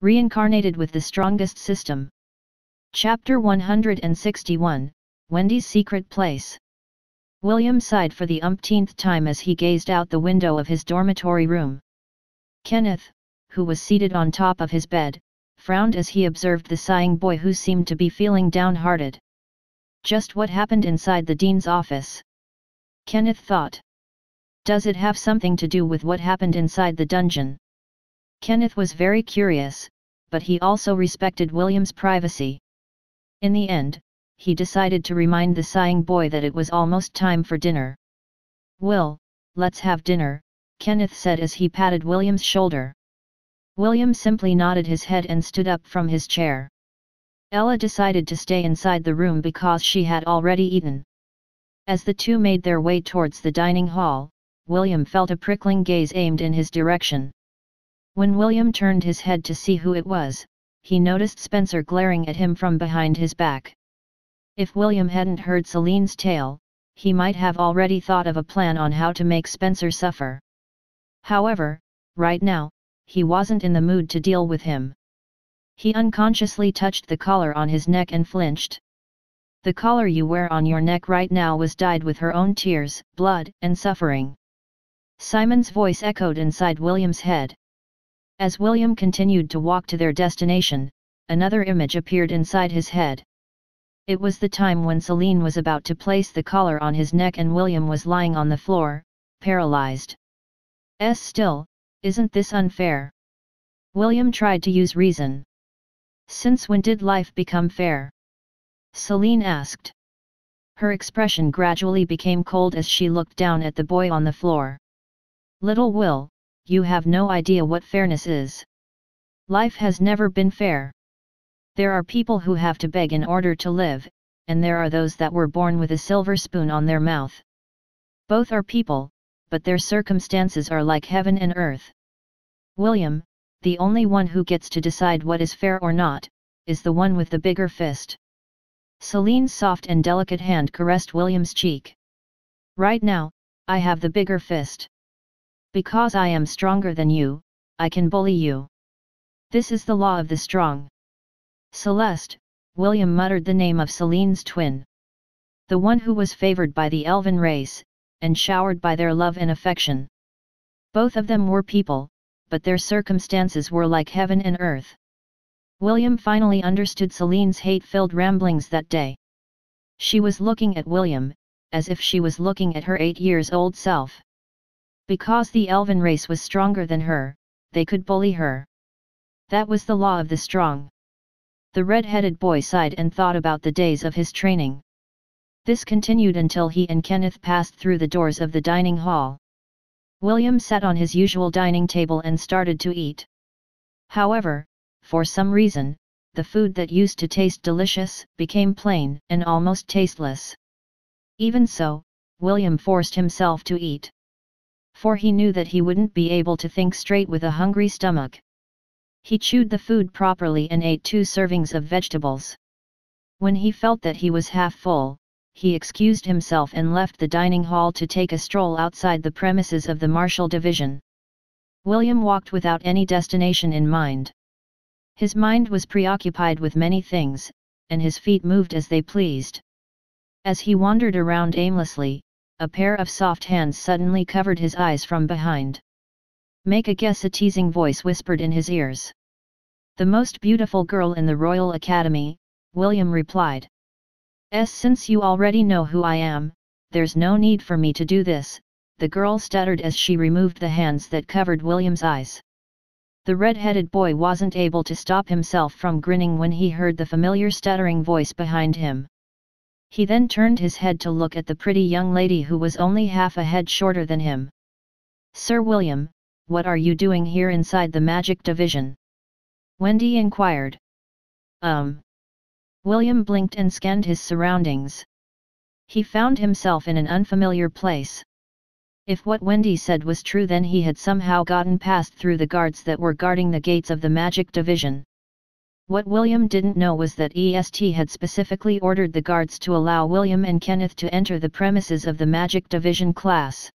Reincarnated with the strongest system. Chapter 161, Wendy's Secret Place. William sighed for the umpteenth time as he gazed out the window of his dormitory room. Kenneth, who was seated on top of his bed, frowned as he observed the sighing boy who seemed to be feeling downhearted. Just what happened inside the dean's office? Kenneth thought. Does it have something to do with what happened inside the dungeon? Kenneth was very curious, but he also respected William's privacy. In the end, he decided to remind the sighing boy that it was almost time for dinner. "Will, let's have dinner," Kenneth said as he patted William's shoulder. William simply nodded his head and stood up from his chair. Ella decided to stay inside the room because she had already eaten. As the two made their way towards the dining hall, William felt a prickling gaze aimed in his direction. When William turned his head to see who it was, he noticed Spencer glaring at him from behind his back. If William hadn't heard Celine's tale, he might have already thought of a plan on how to make Spencer suffer. However, right now, he wasn't in the mood to deal with him. He unconsciously touched the collar on his neck and flinched. "The collar you wear on your neck right now was dyed with her own tears, blood, and suffering." Simon's voice echoed inside William's head. As William continued to walk to their destination, another image appeared inside his head. It was the time when Celine was about to place the collar on his neck and William was lying on the floor, paralyzed. Still, isn't this unfair? William tried to use reason. "Since when did life become fair?" Celine asked. Her expression gradually became cold as she looked down at the boy on the floor. "Little Will, you have no idea what fairness is. Life has never been fair. There are people who have to beg in order to live, and there are those that were born with a silver spoon on their mouth. Both are people, but their circumstances are like heaven and earth. William, the only one who gets to decide what is fair or not, is the one with the bigger fist." Celine's soft and delicate hand caressed William's cheek. "Right now, I have the bigger fist. Because I am stronger than you, I can bully you. This is the law of the strong." "Celeste," William muttered the name of Celine's twin. The one who was favored by the elven race, and showered by their love and affection. Both of them were people, but their circumstances were like heaven and earth. William finally understood Celine's hate-filled ramblings that day. She was looking at William, as if she was looking at her 8-year-old self. Because the elven race was stronger than her, they could bully her. That was the law of the strong. The red-headed boy sighed and thought about the days of his training. This continued until he and Kenneth passed through the doors of the dining hall. William sat on his usual dining table and started to eat. However, for some reason, the food that used to taste delicious became plain and almost tasteless. Even so, William forced himself to eat. For he knew that he wouldn't be able to think straight with a hungry stomach. He chewed the food properly and ate 2 servings of vegetables. When he felt that he was half full, he excused himself and left the dining hall to take a stroll outside the premises of the Martial Division. William walked without any destination in mind. His mind was preoccupied with many things, and his feet moved as they pleased. As he wandered around aimlessly, a pair of soft hands suddenly covered his eyes from behind. "Make a guess," a teasing voice whispered in his ears. "The most beautiful girl in the Royal Academy," William replied. "Since you already know who I am, there's no need for me to do this," the girl stuttered as she removed the hands that covered William's eyes. The red-headed boy wasn't able to stop himself from grinning when he heard the familiar stuttering voice behind him. He then turned his head to look at the pretty young lady who was only half a head shorter than him. "Sir William, what are you doing here inside the Magic Division?" Wendy inquired. William blinked and scanned his surroundings. He found himself in an unfamiliar place. If what Wendy said was true, then he had somehow gotten past through the guards that were guarding the gates of the Magic Division. What William didn't know was that EST had specifically ordered the guards to allow William and Kenneth to enter the premises of the Magic Division class.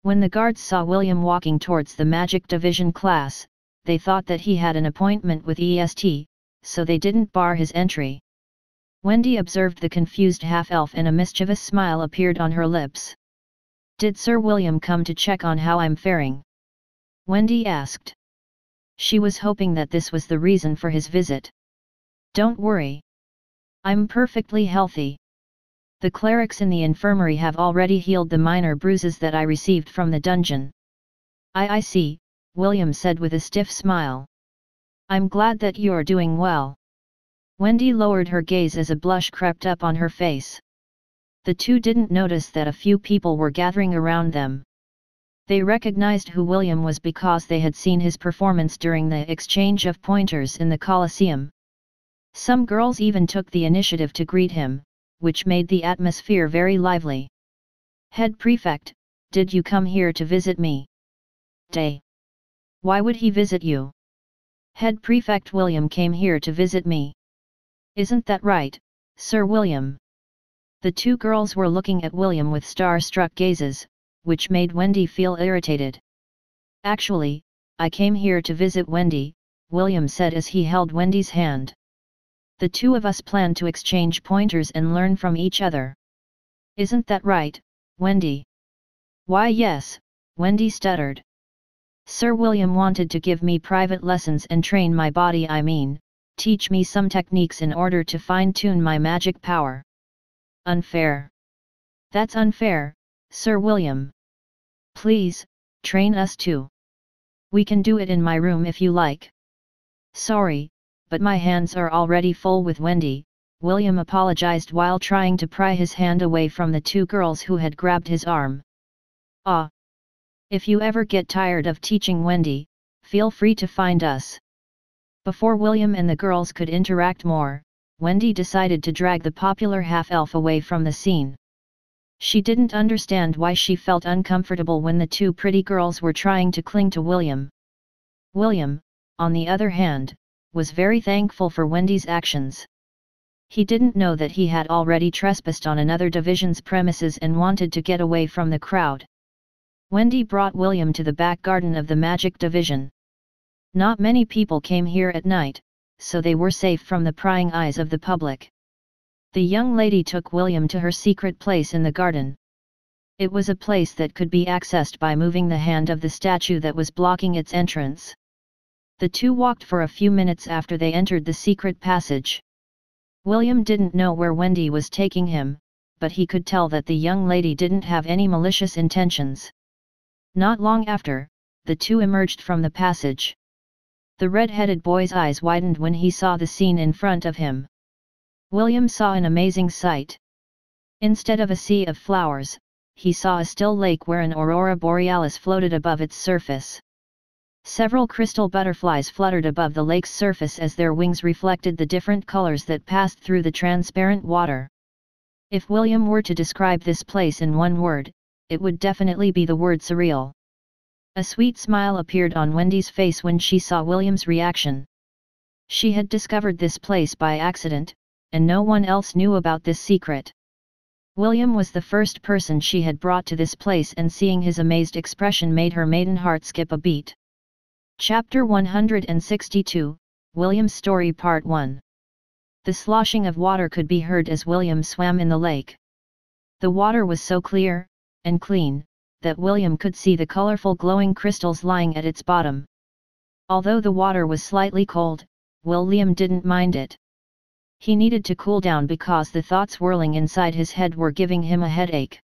When the guards saw William walking towards the Magic Division class, they thought that he had an appointment with EST, so they didn't bar his entry. Wendy observed the confused half-elf and a mischievous smile appeared on her lips. "Did Sir William come to check on how I'm faring?" Wendy asked. She was hoping that this was the reason for his visit. "Don't worry. I'm perfectly healthy. The clerics in the infirmary have already healed the minor bruises that I received from the dungeon." I see," William said with a stiff smile. "I'm glad that you're doing well." Wendy lowered her gaze as a blush crept up on her face. The two didn't notice that a few people were gathering around them. They recognized who William was because they had seen his performance during the exchange of pointers in the Colosseum. Some girls even took the initiative to greet him, which made the atmosphere very lively. "Head Prefect, did you come here to visit me?" "Day. Why would he visit you?" "Head Prefect William came here to visit me." "Isn't that right, Sir William?" The two girls were looking at William with star-struck gazes, which made Wendy feel irritated. "Actually, I came here to visit Wendy," William said as he held Wendy's hand. "The two of us plan to exchange pointers and learn from each other." "Isn't that right, Wendy?" "Why yes," Wendy stuttered. "Sir William wanted to give me private lessons and train my body, teach me some techniques in order to fine-tune my magic power." "Unfair." "That's unfair, Sir William. Please, train us too. We can do it in my room if you like." "Sorry, but my hands are already full with Wendy," William apologized while trying to pry his hand away from the two girls who had grabbed his arm. "Ah. If you ever get tired of teaching Wendy, feel free to find us." Before William and the girls could interact more, Wendy decided to drag the popular half-elf away from the scene. She didn't understand why she felt uncomfortable when the two pretty girls were trying to cling to William. William, on the other hand, was very thankful for Wendy's actions. He didn't know that he had already trespassed on another division's premises and wanted to get away from the crowd. Wendy brought William to the back garden of the Magic Division. Not many people came here at night, so they were safe from the prying eyes of the public. The young lady took William to her secret place in the garden. It was a place that could be accessed by moving the hand of the statue that was blocking its entrance. The two walked for a few minutes after they entered the secret passage. William didn't know where Wendy was taking him, but he could tell that the young lady didn't have any malicious intentions. Not long after, the two emerged from the passage. The red-headed boy's eyes widened when he saw the scene in front of him. William saw an amazing sight. Instead of a sea of flowers, he saw a still lake where an aurora borealis floated above its surface. Several crystal butterflies fluttered above the lake's surface as their wings reflected the different colors that passed through the transparent water. If William were to describe this place in one word, it would definitely be the word surreal. A sweet smile appeared on Wendy's face when she saw William's reaction. She had discovered this place by accident, and no one else knew about this secret. William was the first person she had brought to this place, and seeing his amazed expression made her maiden heart skip a beat. Chapter 162, William's Story Part 1. The sloshing of water could be heard as William swam in the lake. The water was so clear, and clean, that William could see the colorful glowing crystals lying at its bottom. Although the water was slightly cold, William didn't mind it. He needed to cool down because the thoughts whirling inside his head were giving him a headache.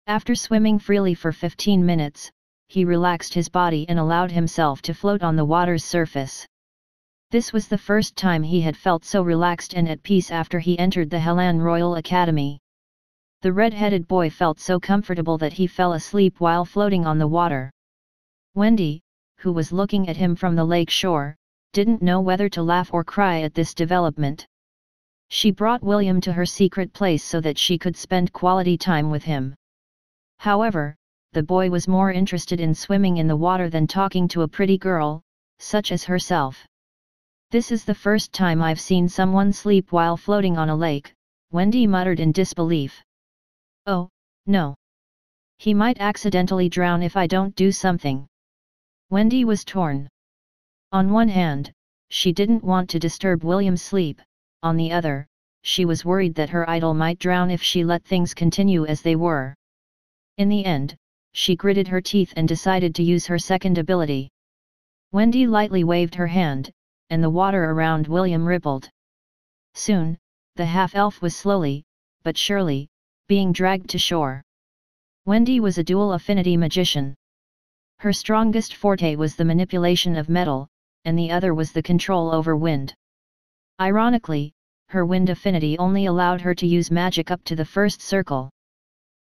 After swimming freely for 15 minutes, he relaxed his body and allowed himself to float on the water's surface. This was the first time he had felt so relaxed and at peace after he entered the Helan Royal Academy. The red-headed boy felt so comfortable that he fell asleep while floating on the water. Wendy, who was looking at him from the lake shore, didn't know whether to laugh or cry at this development. She brought William to her secret place so that she could spend quality time with him. However, the boy was more interested in swimming in the water than talking to a pretty girl, such as herself. "This is the first time I've seen someone sleep while floating on a lake," Wendy muttered in disbelief. "Oh, no. He might accidentally drown if I don't do something." Wendy was torn. On one hand, she didn't want to disturb William's sleep, on the other, she was worried that her idol might drown if she let things continue as they were. In the end, she gritted her teeth and decided to use her second ability. Wendy lightly waved her hand, and the water around William rippled. Soon, the half-elf was slowly, but surely, being dragged to shore. Wendy was a dual affinity magician. Her strongest forte was the manipulation of metal, and the other was the control over wind. Ironically, her wind affinity only allowed her to use magic up to the first circle.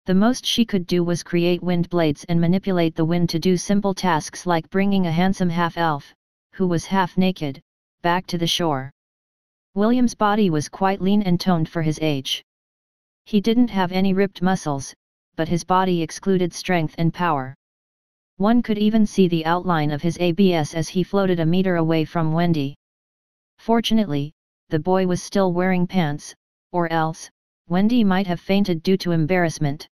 The most she could do was create wind blades and manipulate the wind to do simple tasks like bringing a handsome half-elf, who was half-naked, back to the shore. William's body was quite lean and toned for his age. He didn't have any ripped muscles, but his body exuded strength and power. One could even see the outline of his abs as he floated a meter away from Wendy. Fortunately, the boy was still wearing pants, or else, Wendy might have fainted due to embarrassment.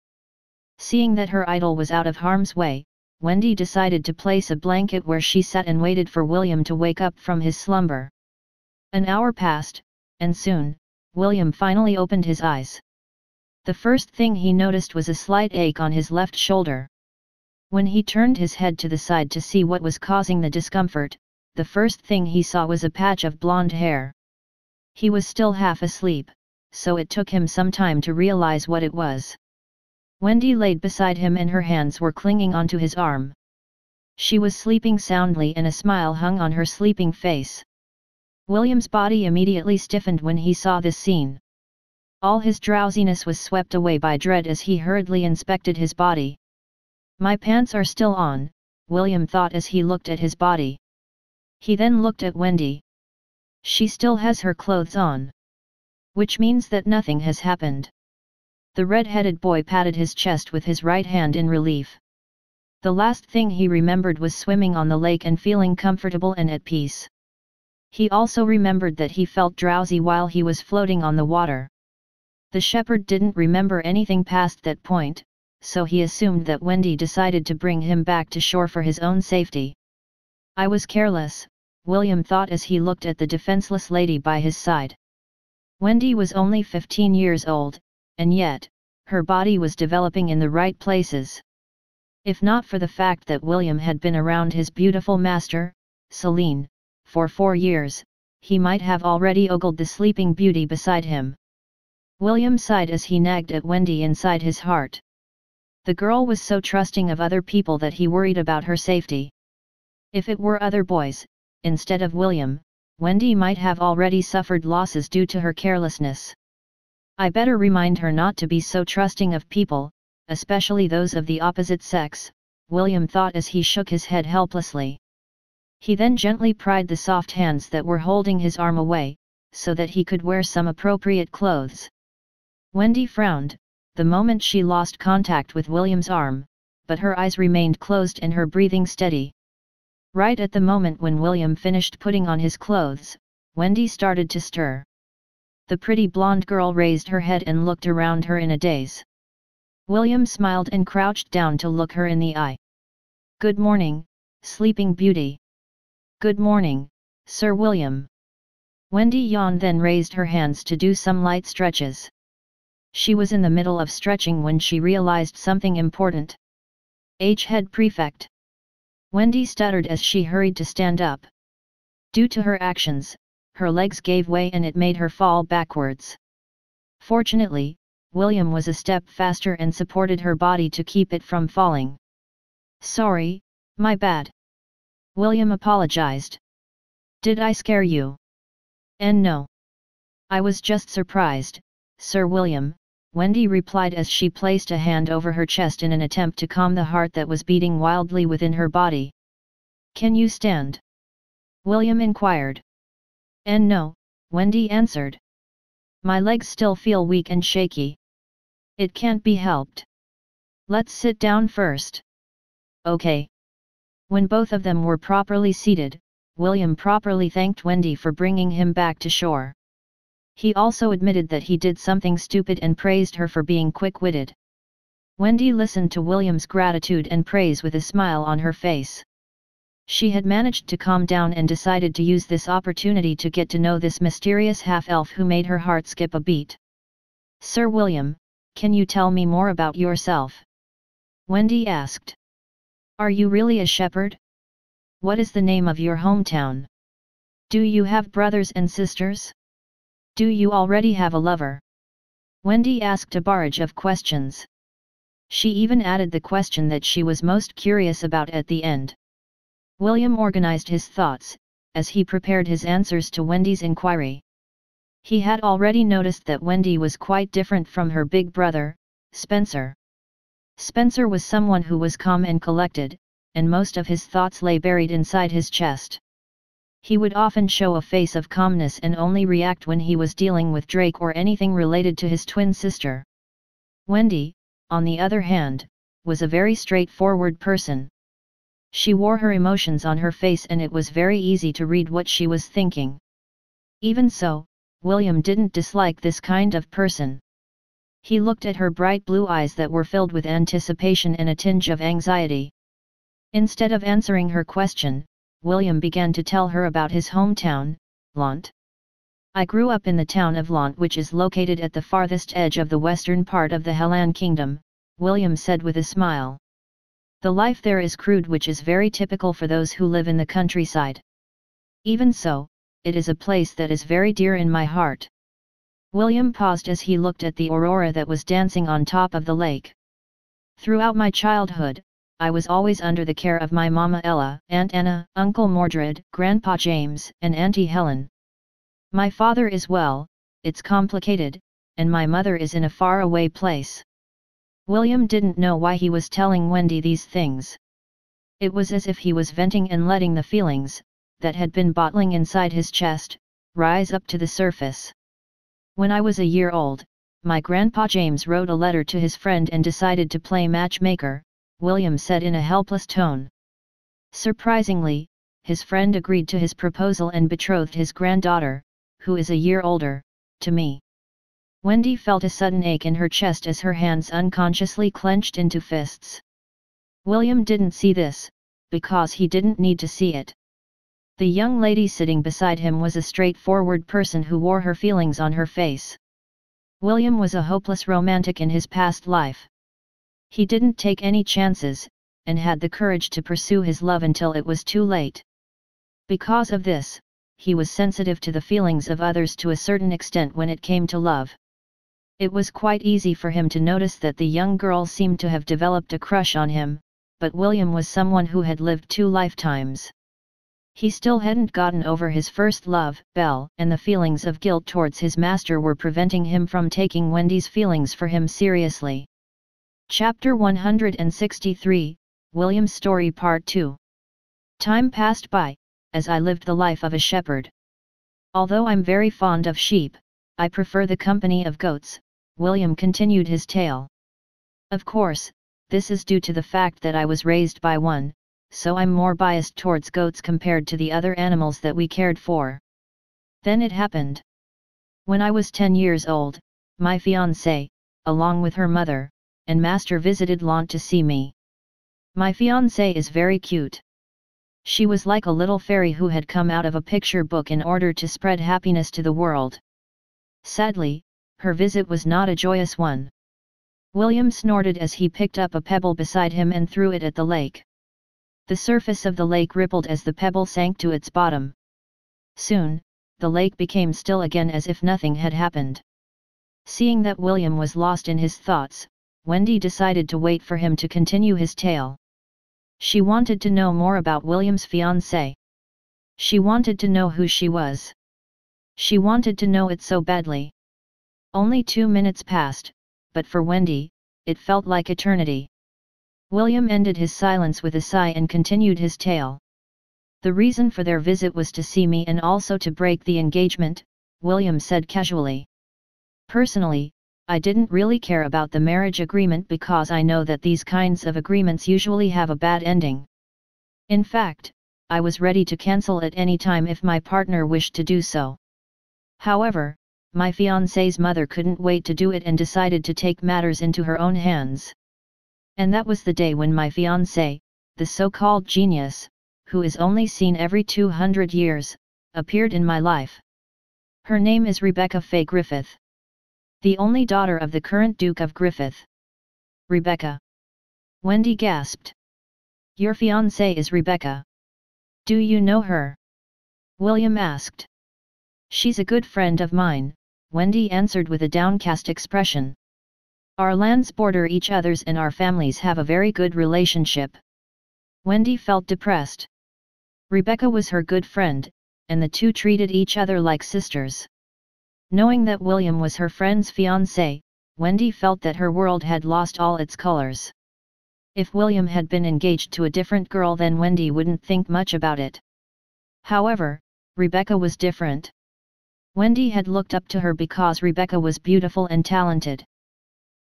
Seeing that her idol was out of harm's way, Wendy decided to place a blanket where she sat and waited for William to wake up from his slumber. An hour passed, and soon, William finally opened his eyes. The first thing he noticed was a slight ache on his left shoulder. When he turned his head to the side to see what was causing the discomfort, the first thing he saw was a patch of blonde hair. He was still half asleep, so it took him some time to realize what it was. Wendy laid beside him and her hands were clinging onto his arm. She was sleeping soundly and a smile hung on her sleeping face. William's body immediately stiffened when he saw this scene. All his drowsiness was swept away by dread as he hurriedly inspected his body. "My pants are still on," William thought as he looked at his body. He then looked at Wendy. She still has her clothes on. Which means that nothing has happened. The red-headed boy patted his chest with his right hand in relief. The last thing he remembered was swimming on the lake and feeling comfortable and at peace. He also remembered that he felt drowsy while he was floating on the water. The shepherd didn't remember anything past that point, so he assumed that Wendy decided to bring him back to shore for his own safety. "I was careless," William thought as he looked at the defenseless lady by his side. Wendy was only 15 years old, and yet, her body was developing in the right places. If not for the fact that William had been around his beautiful master, Celine, for 4 years, he might have already ogled the sleeping beauty beside him. William sighed as he nagged at Wendy inside his heart. The girl was so trusting of other people that he worried about her safety. If it were other boys, instead of William, Wendy might have already suffered losses due to her carelessness. "I better remind her not to be so trusting of people, especially those of the opposite sex," William thought as he shook his head helplessly. He then gently pried the soft hands that were holding his arm away, so that he could wear some appropriate clothes. Wendy frowned, the moment she lost contact with William's arm, but her eyes remained closed and her breathing steady. Right at the moment when William finished putting on his clothes, Wendy started to stir. The pretty blonde girl raised her head and looked around her in a daze. William smiled and crouched down to look her in the eye. "Good morning, Sleeping Beauty." "Good morning, Sir William." Wendy yawned, then raised her hands to do some light stretches. She was in the middle of stretching when she realized something important. "Head Prefect." Wendy stuttered as she hurried to stand up. Due to her actions, her legs gave way and it made her fall backwards. Fortunately, William was a step faster and supported her body to keep it from falling. "Sorry, my bad." William apologized. "Did I scare you?" "And no. I was just surprised, Sir William," Wendy replied as she placed a hand over her chest in an attempt to calm the heart that was beating wildly within her body. "Can you stand?" William inquired. "And no," Wendy answered. "My legs still feel weak and shaky." "It can't be helped. Let's sit down first." "Okay." When both of them were properly seated, William properly thanked Wendy for bringing him back to shore. He also admitted that he did something stupid and praised her for being quick-witted. Wendy listened to William's gratitude and praise with a smile on her face. She had managed to calm down and decided to use this opportunity to get to know this mysterious half-elf who made her heart skip a beat. "Sir William, can you tell me more about yourself?" Wendy asked. "Are you really a shepherd? What is the name of your hometown? Do you have brothers and sisters? Do you already have a lover?" Wendy asked a barrage of questions. She even added the question that she was most curious about at the end. William organized his thoughts, as he prepared his answers to Wendy's inquiry. He had already noticed that Wendy was quite different from her big brother, Spencer. Spencer was someone who was calm and collected, and most of his thoughts lay buried inside his chest. He would often show a face of calmness and only react when he was dealing with Drake or anything related to his twin sister. Wendy, on the other hand, was a very straightforward person. She wore her emotions on her face and it was very easy to read what she was thinking. Even so, William didn't dislike this kind of person. He looked at her bright blue eyes that were filled with anticipation and a tinge of anxiety. Instead of answering her question, William began to tell her about his hometown, Lant. "I grew up in the town of Lant, which is located at the farthest edge of the western part of the Hellan Kingdom," William said with a smile. "The life there is crude, which is very typical for those who live in the countryside. Even so, it is a place that is very dear in my heart." William paused as he looked at the aurora that was dancing on top of the lake. "Throughout my childhood, I was always under the care of my Mama Ella, Aunt Anna, Uncle Mordred, Grandpa James, and Auntie Helen. My father is well, it's complicated, and my mother is in a far-away place." William didn't know why he was telling Wendy these things. It was as if he was venting and letting the feelings, that had been bottling inside his chest, rise up to the surface. "When I was a year old, my Grandpa James wrote a letter to his friend and decided to play matchmaker," William said in a helpless tone. Surprisingly, his friend agreed to his proposal and betrothed his granddaughter, who is a year older, to me. Wendy felt a sudden ache in her chest as her hands unconsciously clenched into fists. William didn't see this, because he didn't need to see it. The young lady sitting beside him was a straightforward person who wore her feelings on her face. William was a hopeless romantic in his past life. He didn't take any chances, and had the courage to pursue his love until it was too late. Because of this, he was sensitive to the feelings of others to a certain extent when it came to love. It was quite easy for him to notice that the young girl seemed to have developed a crush on him, but William was someone who had lived 2 lifetimes. He still hadn't gotten over his first love, Belle, and the feelings of guilt towards his master were preventing him from taking Wendy's feelings for him seriously. Chapter 163, William's Story Part 2. Time passed by, as I lived the life of a shepherd. Although I'm very fond of sheep, I prefer the company of goats, William continued his tale. Of course, this is due to the fact that I was raised by one, so I'm more biased towards goats compared to the other animals that we cared for. Then it happened. When I was 10 years old, my fiancée, along with her mother, and master visited Lant to see me. My fiancée is very cute. She was like a little fairy who had come out of a picture book in order to spread happiness to the world. Sadly, her visit was not a joyous one. William snorted as he picked up a pebble beside him and threw it at the lake. The surface of the lake rippled as the pebble sank to its bottom. Soon, the lake became still again as if nothing had happened. Seeing that William was lost in his thoughts, Wendy decided to wait for him to continue his tale. She wanted to know more about William's fiancée. She wanted to know who she was. She wanted to know it so badly. Only 2 minutes passed, but for Wendy, it felt like eternity. William ended his silence with a sigh and continued his tale. "The reason for their visit was to see me and also to break the engagement," William said casually. "Personally, I didn't really care about the marriage agreement because I know that these kinds of agreements usually have a bad ending. In fact, I was ready to cancel at any time if my partner wished to do so. However, my fiancé's mother couldn't wait to do it and decided to take matters into her own hands. And that was the day when my fiancé, the so-called genius, who is only seen every 200 years, appeared in my life. Her name is Rebecca Fay Griffith. The only daughter of the current Duke of Griffith. Rebecca. Wendy gasped. Your fiancée is Rebecca. Do you know her? William asked. She's a good friend of mine, Wendy answered with a downcast expression. Our lands border each other's and our families have a very good relationship. Wendy felt depressed. Rebecca was her good friend, and the two treated each other like sisters. Knowing that William was her friend's fiancé, Wendy felt that her world had lost all its colors. If William had been engaged to a different girl, then Wendy wouldn't think much about it. However, Rebecca was different. Wendy had looked up to her because Rebecca was beautiful and talented.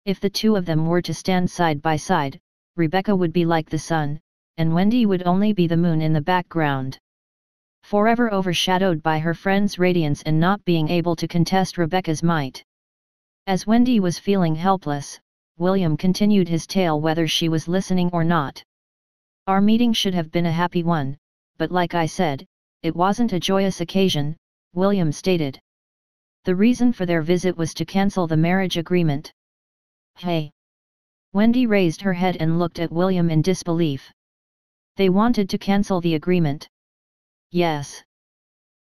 If the two of them were to stand side by side, Rebecca would be like the sun, and Wendy would only be the moon in the background. Forever overshadowed by her friend's radiance and not being able to contest Rebecca's might. As Wendy was feeling helpless, William continued his tale whether she was listening or not. Our meeting should have been a happy one, but like I said, it wasn't a joyous occasion, William stated. The reason for their visit was to cancel the marriage agreement. Hey! Wendy raised her head and looked at William in disbelief. They wanted to cancel the agreement. Yes.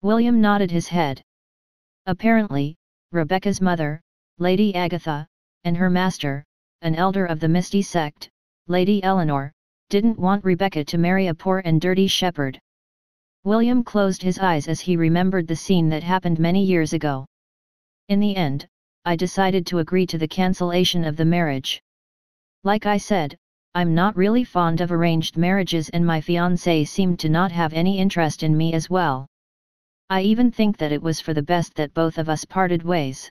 William nodded his head. Apparently, Rebecca's mother, Lady Agatha, and her master, an elder of the Misty sect, Lady Eleanor, didn't want Rebecca to marry a poor and dirty shepherd. William closed his eyes as he remembered the scene that happened many years ago. In the end, I decided to agree to the cancellation of the marriage. Like I said, I'm not really fond of arranged marriages and my fiancé seemed to not have any interest in me as well. I even think that it was for the best that both of us parted ways.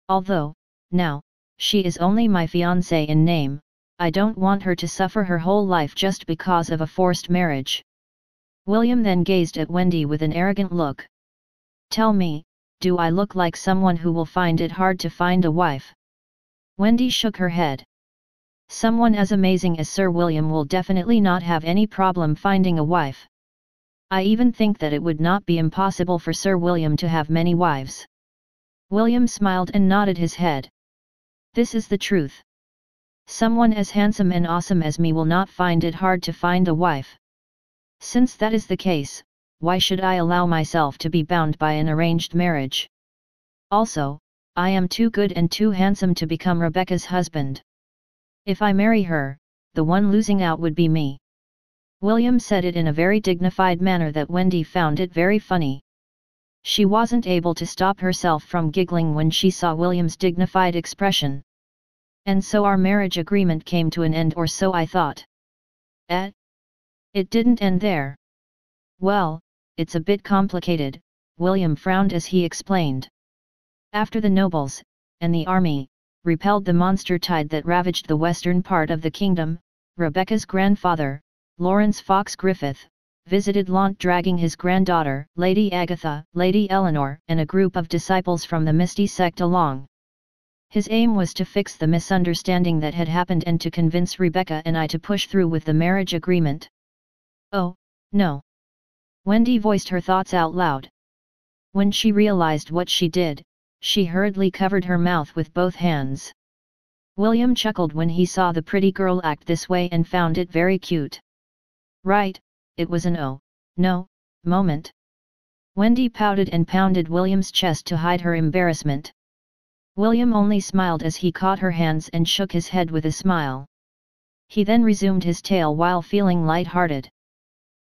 Although, now, she is only my fiancé in name, I don't want her to suffer her whole life just because of a forced marriage. William then gazed at Wendy with an arrogant look. Tell me, do I look like someone who will find it hard to find a wife? Wendy shook her head. Someone as amazing as Sir William will definitely not have any problem finding a wife. I even think that it would not be impossible for Sir William to have many wives. William smiled and nodded his head. This is the truth. Someone as handsome and awesome as me will not find it hard to find a wife. Since that is the case, why should I allow myself to be bound by an arranged marriage? Also, I am too good and too handsome to become Rebecca's husband. If I marry her, the one losing out would be me. William said it in a very dignified manner that Wendy found it very funny. She wasn't able to stop herself from giggling when she saw William's dignified expression. And so our marriage agreement came to an end, or so I thought. It didn't end there. Well, it's a bit complicated, William frowned as he explained. After the nobles, and the army, repelled the monster tide that ravaged the western part of the kingdom, Rebecca's grandfather, Lawrence Fox Griffith, visited Launt dragging his granddaughter, Lady Agatha, Lady Eleanor, and a group of disciples from the Misty sect along. His aim was to fix the misunderstanding that had happened and to convince Rebecca and I to push through with the marriage agreement. Oh, no. Wendy voiced her thoughts out loud. When she realized what she did, she hurriedly covered her mouth with both hands. William chuckled when he saw the pretty girl act this way and found it very cute. Right, it was an oh, no, moment. Wendy pouted and pounded William's chest to hide her embarrassment. William only smiled as he caught her hands and shook his head with a smile. He then resumed his tale while feeling light-hearted.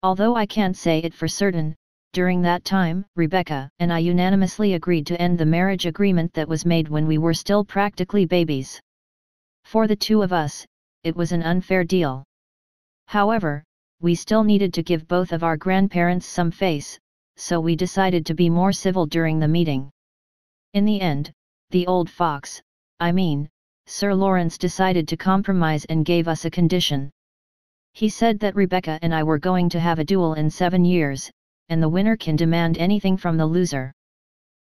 Although I can't say it for certain, during that time, Rebecca and I unanimously agreed to end the marriage agreement that was made when we were still practically babies. For the two of us, it was an unfair deal. However, we still needed to give both of our grandparents some face, so we decided to be more civil during the meeting. In the end, the old fox, Sir Lawrence decided to compromise and gave us a condition. He said that Rebecca and I were going to have a duel in 7 years, and the winner can demand anything from the loser.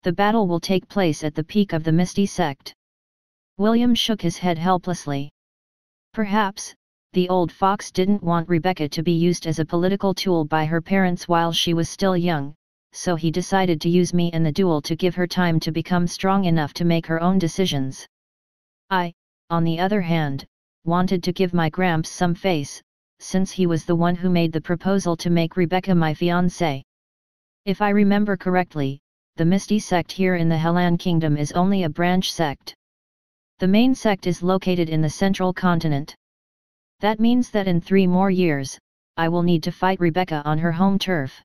The battle will take place at the peak of the Misty sect. William shook his head helplessly. Perhaps, the old fox didn't want Rebecca to be used as a political tool by her parents while she was still young, so he decided to use me and the duel to give her time to become strong enough to make her own decisions. I, on the other hand, wanted to give my Gramps some face, since he was the one who made the proposal to make Rebecca my fiancée. If I remember correctly, the Misty sect here in the Hellan Kingdom is only a branch sect. The main sect is located in the central continent. That means that in 3 more years, I will need to fight Rebecca on her home turf.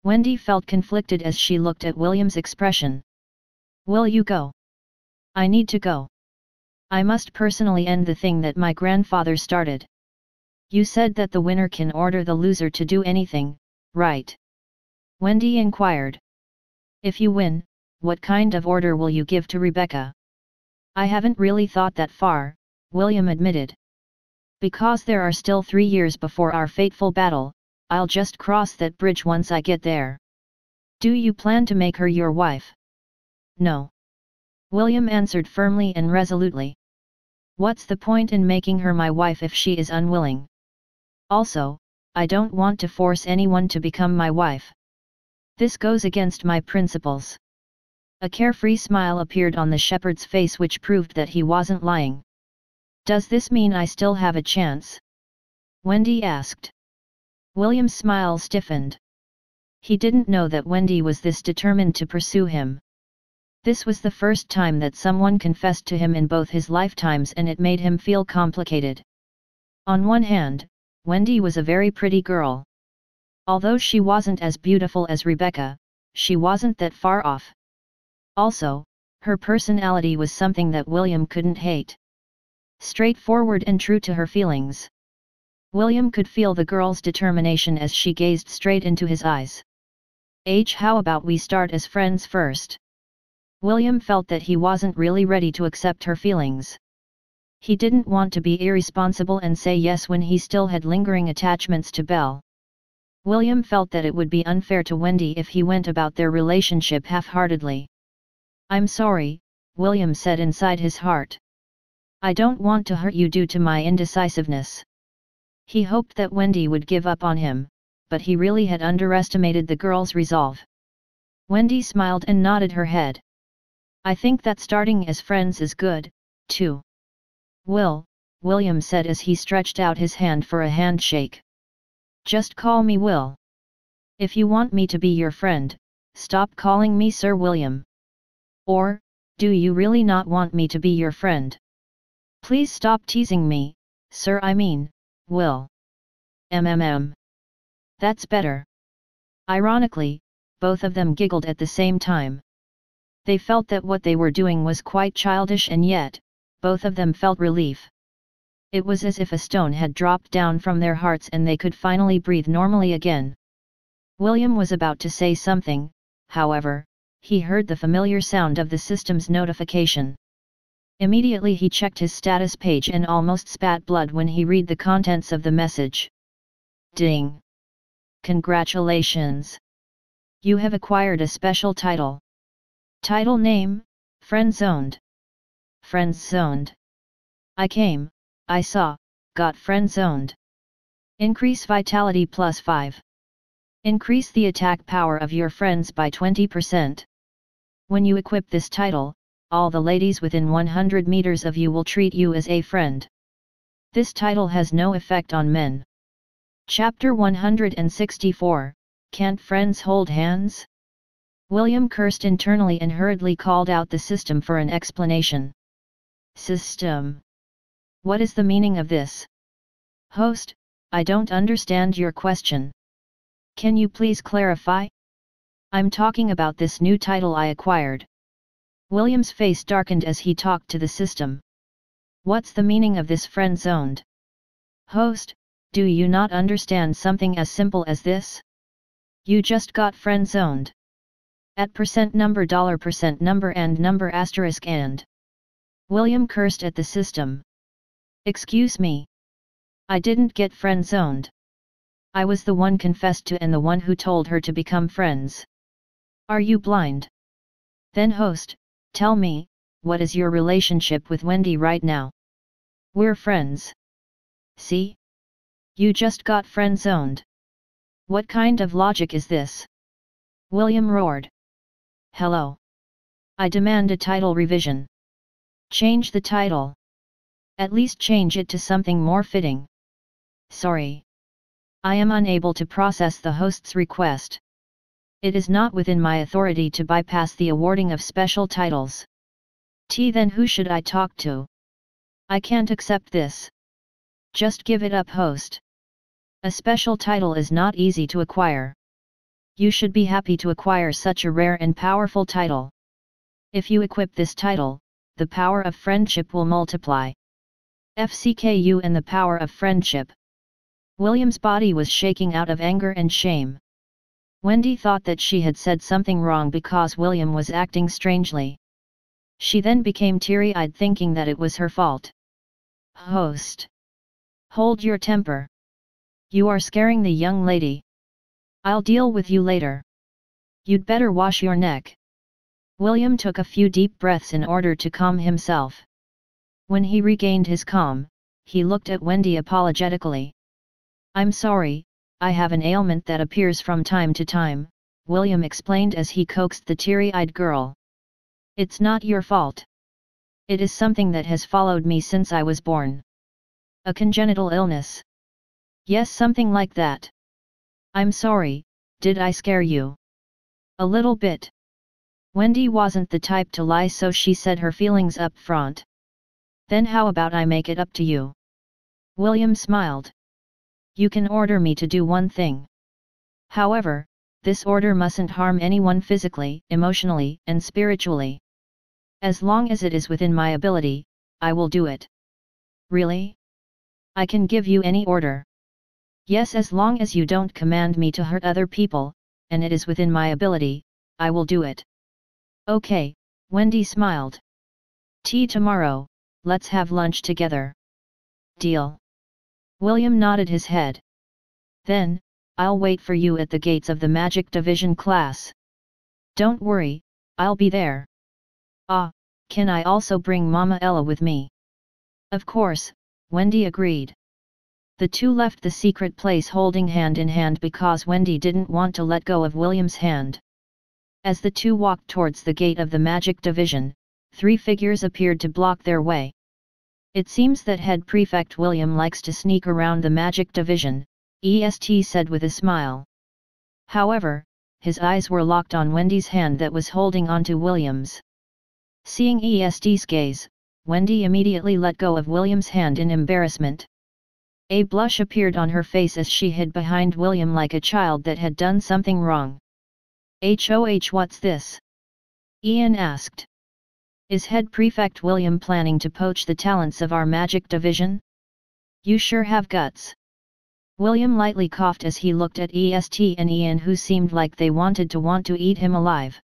Wendy felt conflicted as she looked at William's expression. Will you go? I need to go. I must personally end the thing that my grandfather started. You said that the winner can order the loser to do anything, right? Wendy inquired. If you win, what kind of order will you give to Rebecca? I haven't really thought that far, William admitted. Because there are still 3 years before our fateful battle, I'll just cross that bridge once I get there. Do you plan to make her your wife? No. William answered firmly and resolutely. What's the point in making her my wife if she is unwilling? Also, I don't want to force anyone to become my wife. This goes against my principles. A carefree smile appeared on the shepherd's face which proved that he wasn't lying. Does this mean I still have a chance? Wendy asked. William's smile stiffened. He didn't know that Wendy was this determined to pursue him. This was the first time that someone confessed to him in both his lifetimes and it made him feel complicated. On one hand, Wendy was a very pretty girl. Although she wasn't as beautiful as Rebecca, she wasn't that far off. Also, her personality was something that William couldn't hate. Straightforward and true to her feelings. William could feel the girl's determination as she gazed straight into his eyes. How about we start as friends first? William felt that he wasn't really ready to accept her feelings. He didn't want to be irresponsible and say yes when he still had lingering attachments to Belle. William felt that it would be unfair to Wendy if he went about their relationship half-heartedly. I'm sorry, William said inside his heart. I don't want to hurt you due to my indecisiveness. He hoped that Wendy would give up on him, but he really had underestimated the girl's resolve. Wendy smiled and nodded her head. I think that starting as friends is good, too. William said as he stretched out his hand for a handshake. Just call me Will. If you want me to be your friend, stop calling me Sir William. Or, do you really not want me to be your friend? Please stop teasing me, sir, I mean, Will. That's better. Ironically, both of them giggled at the same time. They felt that what they were doing was quite childish and yet, both of them felt relief. It was as if a stone had dropped down from their hearts and they could finally breathe normally again. William was about to say something, however, he heard the familiar sound of the system's notification. Immediately he checked his status page and almost spat blood when he read the contents of the message. Ding! Congratulations! You have acquired a special title. Title name, Friend-Zoned. Friend-Zoned. I came, I saw, got friend-zoned. Increase vitality plus 5. Increase the attack power of your friends by 20%. When you equip this title, all the ladies within 100 meters of you will treat you as a friend. This title has no effect on men. Chapter 164, Can't Friends Hold Hands? William cursed internally and hurriedly called out the system for an explanation. System. What is the meaning of this? Host, I don't understand your question. Can you please clarify? I'm talking about this new title I acquired. William's face darkened as he talked to the system. What's the meaning of this friend-zoned? Host, do you not understand something as simple as this? You just got friend-zoned. At $number $% and number asterisk and. William cursed at the system. Excuse me. I didn't get friend-zoned. I was the one confessed to and the one who told her to become friends. Are you blind? Then host, tell me, what is your relationship with Wendy right now? We're friends. See? You just got friend-zoned. What kind of logic is this? William roared. Hello. I demand a title revision. Change the title. At least change it to something more fitting. Sorry. I am unable to process the host's request. It is not within my authority to bypass the awarding of special titles. Then who should I talk to? I can't accept this. Just give it up, host. A special title is not easy to acquire. You should be happy to acquire such a rare and powerful title. If you equip this title, the power of friendship will multiply. FCKU and the power of friendship. William's body was shaking out of anger and shame. Wendy thought that she had said something wrong because William was acting strangely. She then became teary-eyed, thinking that it was her fault. Host. Hold your temper. You are scaring the young lady. I'll deal with you later. You'd better wash your neck. William took a few deep breaths in order to calm himself. When he regained his calm, he looked at Wendy apologetically. I'm sorry, I have an ailment that appears from time to time, William explained as he coaxed the teary-eyed girl. It's not your fault. It is something that has followed me since I was born. A congenital illness. Yes, something like that. I'm sorry, did I scare you? A little bit. Wendy wasn't the type to lie, so she said her feelings up front. Then how about I make it up to you? William smiled. You can order me to do one thing. However, this order mustn't harm anyone physically, emotionally, and spiritually. As long as it is within my ability, I will do it. Really? I can give you any order. Yes, as long as you don't command me to hurt other people, and it is within my ability, I will do it. Okay, Wendy smiled. Tomorrow, let's have lunch together. Deal. William nodded his head. Then, I'll wait for you at the gates of the Magic Division class. Don't worry, I'll be there. Can I also bring Mama Ella with me? Of course, Wendy agreed. The two left the secret place holding hand in hand because Wendy didn't want to let go of William's hand. As the two walked towards the gate of the Magic Division, 3 figures appeared to block their way. It seems that Head Prefect William likes to sneak around the Magic Division, EST said with a smile. However, his eyes were locked on Wendy's hand that was holding onto William's. Seeing EST's gaze, Wendy immediately let go of William's hand in embarrassment. A blush appeared on her face as she hid behind William like a child that had done something wrong. "HOH, what's this?" Ian asked. "Is Head Prefect William planning to poach the talents of our Magic Division? You sure have guts." William lightly coughed as he looked at EST and Ian, who seemed like they wanted to eat him alive.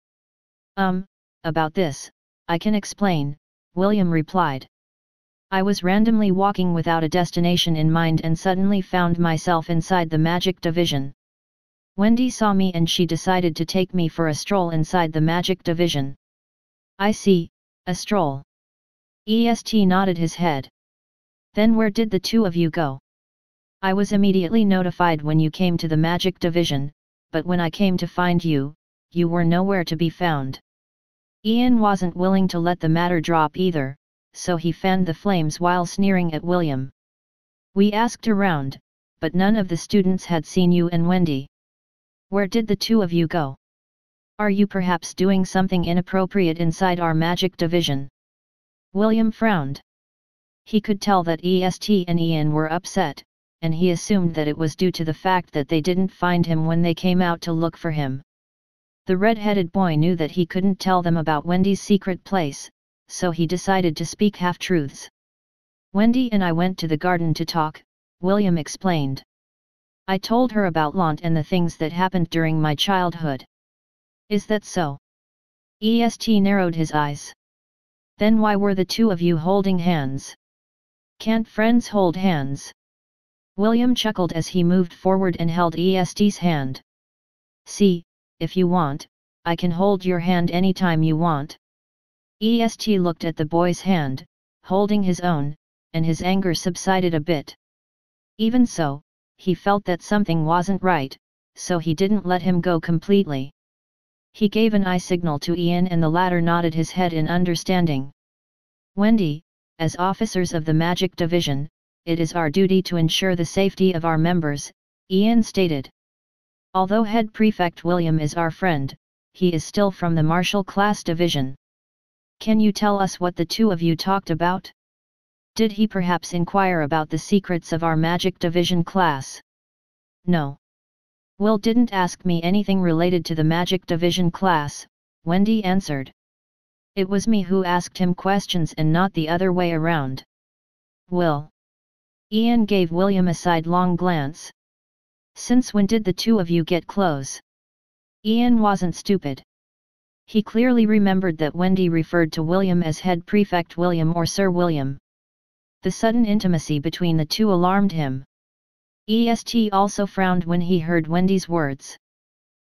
About this, I can explain," William replied. "I was randomly walking without a destination in mind and suddenly found myself inside the Magic Division. Wendy saw me and she decided to take me for a stroll inside the Magic Division." "I see, a stroll." EST nodded his head. "Then where did the two of you go?" "I was immediately notified when you came to the Magic Division, but when I came to find you, you were nowhere to be found." Ian wasn't willing to let the matter drop either, so he fanned the flames while sneering at William. "We asked around, but none of the students had seen you and Wendy. Where did the two of you go? Are you perhaps doing something inappropriate inside our Magic Division?" William frowned. He could tell that EST and Ian were upset, and he assumed that it was due to the fact that they didn't find him when they came out to look for him. The red-headed boy knew that he couldn't tell them about Wendy's secret place, so he decided to speak half-truths. "Wendy and I went to the garden to talk," William explained. "I told her about Lant and the things that happened during my childhood." "Is that so?" EST narrowed his eyes. "Then why were the two of you holding hands? Can't friends hold hands?" William chuckled as he moved forward and held EST's hand. "See, if you want, I can hold your hand anytime you want." EST looked at the boy's hand, holding his own, and his anger subsided a bit. Even so, he felt that something wasn't right, so he didn't let him go completely. He gave an eye signal to Ian and the latter nodded his head in understanding. Wendy, as officers of the Magic Division, it is our duty to ensure the safety of our members, Ian stated. Although Head Prefect William is our friend, he is still from the Martial Class Division. Can you tell us what the two of you talked about? Did he perhaps inquire about the secrets of our Magic Division class? No. Will didn't ask me anything related to the Magic Division class, Wendy answered. It was me who asked him questions and not the other way around. Will. Ian gave William a sidelong glance. Since when did the two of you get close? Ian wasn't stupid. He clearly remembered that Wendy referred to William as Head Prefect William or Sir William. The sudden intimacy between the two alarmed him. EST also frowned when he heard Wendy's words.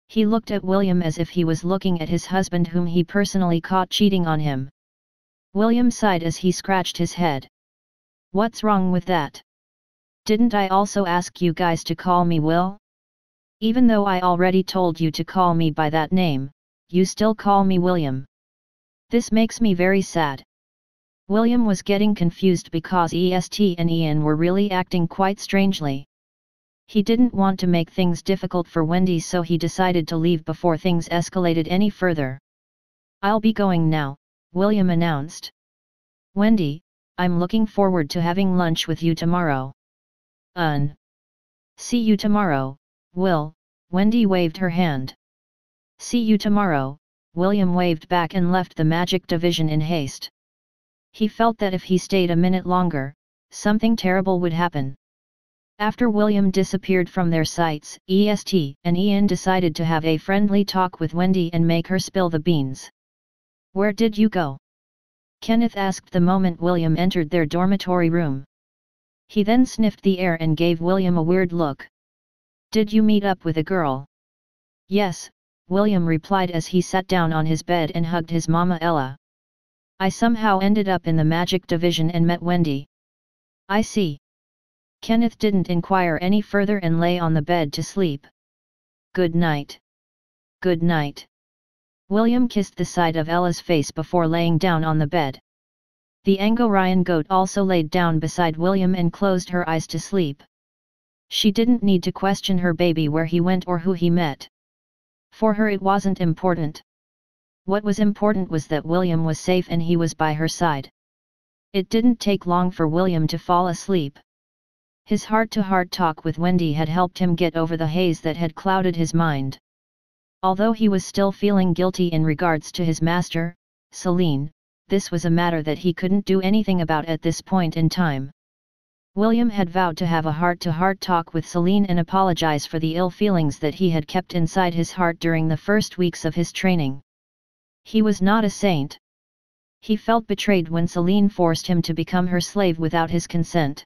He looked at William as if he was looking at his husband whom he personally caught cheating on him. William sighed as he scratched his head. What's wrong with that? Didn't I also ask you guys to call me Will? Even though I already told you to call me by that name, you still call me William. This makes me very sad. William was getting confused because EST and Ian were really acting quite strangely. He didn't want to make things difficult for Wendy, so he decided to leave before things escalated any further. I'll be going now, William announced. Wendy, I'm looking forward to having lunch with you tomorrow. See you tomorrow, Will, Wendy waved her hand. See you tomorrow, William waved back and left the Magic Division in haste. He felt that if he stayed a minute longer, something terrible would happen. After William disappeared from their sights, EST and Ian decided to have a friendly talk with Wendy and make her spill the beans. Where did you go? Kenneth asked the moment William entered their dormitory room. He then sniffed the air and gave William a weird look. Did you meet up with a girl? Yes, William replied as he sat down on his bed and hugged his mama Ella. I somehow ended up in the Magic Division and met Wendy. I see. Kenneth didn't inquire any further and lay on the bed to sleep. Good night. Good night. William kissed the side of Ella's face before laying down on the bed. The Angorian goat also laid down beside William and closed her eyes to sleep. She didn't need to question her baby where he went or who he met. For her it wasn't important. What was important was that William was safe and he was by her side. It didn't take long for William to fall asleep. His heart-to-heart talk with Wendy had helped him get over the haze that had clouded his mind. Although he was still feeling guilty in regards to his master, Celine, this was a matter that he couldn't do anything about at this point in time. William had vowed to have a heart-to-heart talk with Celine and apologize for the ill feelings that he had kept inside his heart during the first weeks of his training. He was not a saint. He felt betrayed when Celine forced him to become her slave without his consent.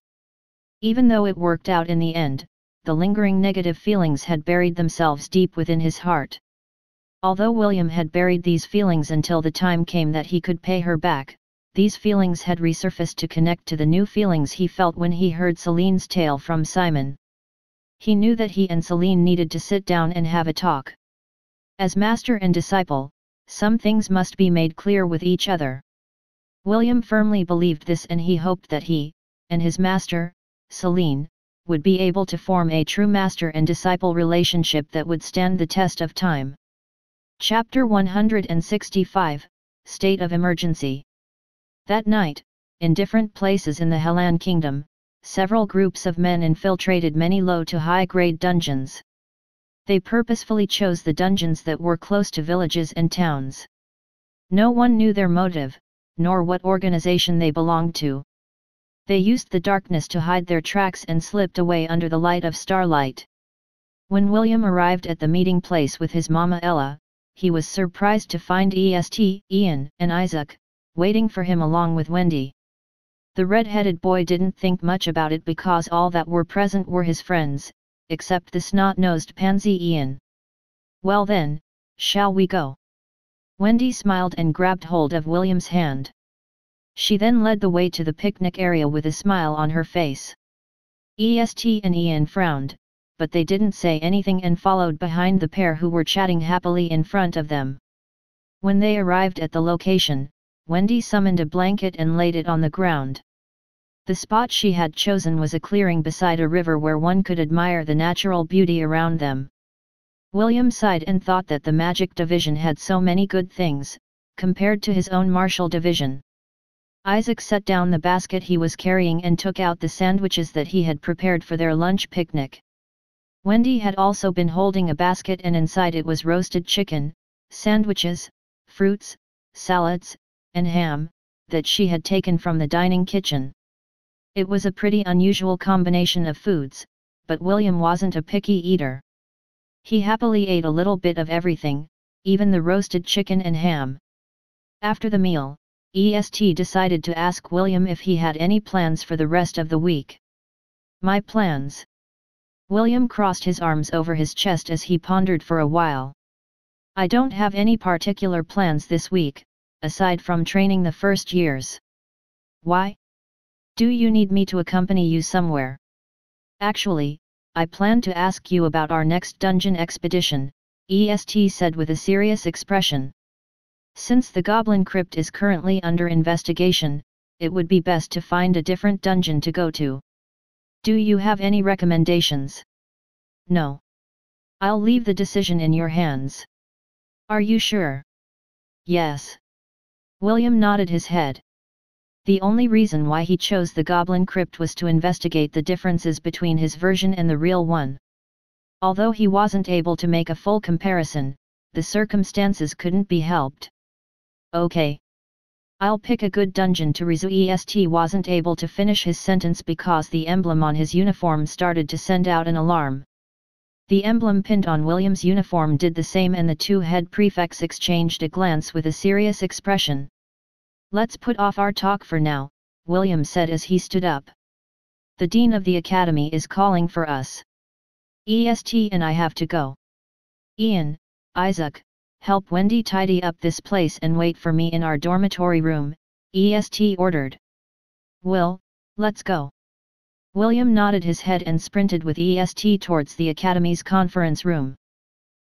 Even though it worked out in the end, the lingering negative feelings had buried themselves deep within his heart. Although William had buried these feelings until the time came that he could pay her back, these feelings had resurfaced to connect to the new feelings he felt when he heard Celine's tale from Simon. He knew that he and Celine needed to sit down and have a talk. As master and disciple, some things must be made clear with each other. William firmly believed this, and he hoped that he, and his master, Celine, would be able to form a true master and disciple relationship that would stand the test of time. Chapter 165, State of Emergency. That night, in different places in the Helan Kingdom, several groups of men infiltrated many low to high-grade dungeons. They purposefully chose the dungeons that were close to villages and towns. No one knew their motive, nor what organization they belonged to. They used the darkness to hide their tracks and slipped away under the light of starlight. When William arrived at the meeting place with his mama Ella, he was surprised to find EST, Ian, and Isaac, waiting for him along with Wendy. The red-headed boy didn't think much about it because all that were present were his friends, except the snot-nosed pansy Ian. Well then, shall we go? Wendy smiled and grabbed hold of William's hand. She then led the way to the picnic area with a smile on her face. EST and Ian frowned, but they didn't say anything and followed behind the pair who were chatting happily in front of them. When they arrived at the location, Wendy summoned a blanket and laid it on the ground. The spot she had chosen was a clearing beside a river where one could admire the natural beauty around them. William sighed and thought that the magic division had so many good things, compared to his own martial division. Isaac set down the basket he was carrying and took out the sandwiches that he had prepared for their lunch picnic. Wendy had also been holding a basket and inside it was roasted chicken, sandwiches, fruits, salads, and ham, that she had taken from the dining kitchen. It was a pretty unusual combination of foods, but William wasn't a picky eater. He happily ate a little bit of everything, even the roasted chicken and ham. After the meal, EST decided to ask William if he had any plans for the rest of the week. My plans? William crossed his arms over his chest as he pondered for a while. I don't have any particular plans this week, aside from training the first years. Why? Do you need me to accompany you somewhere? Actually, I plan to ask you about our next dungeon expedition, EST said with a serious expression. Since the Goblin Crypt is currently under investigation, it would be best to find a different dungeon to go to. Do you have any recommendations? No. I'll leave the decision in your hands. Are you sure? Yes. William nodded his head. The only reason why he chose the Goblin Crypt was to investigate the differences between his version and the real one. Although he wasn't able to make a full comparison, the circumstances couldn't be helped. Okay. I'll pick a good dungeon to resume. EST wasn't able to finish his sentence because the emblem on his uniform started to send out an alarm. The emblem pinned on William's uniform did the same and the two head prefects exchanged a glance with a serious expression. Let's put off our talk for now, William said as he stood up. The Dean of the Academy is calling for us. EST and I have to go. Ian, Isaac, help Wendy tidy up this place and wait for me in our dormitory room, EST ordered. Will, let's go. William nodded his head and sprinted with EST towards the Academy's conference room.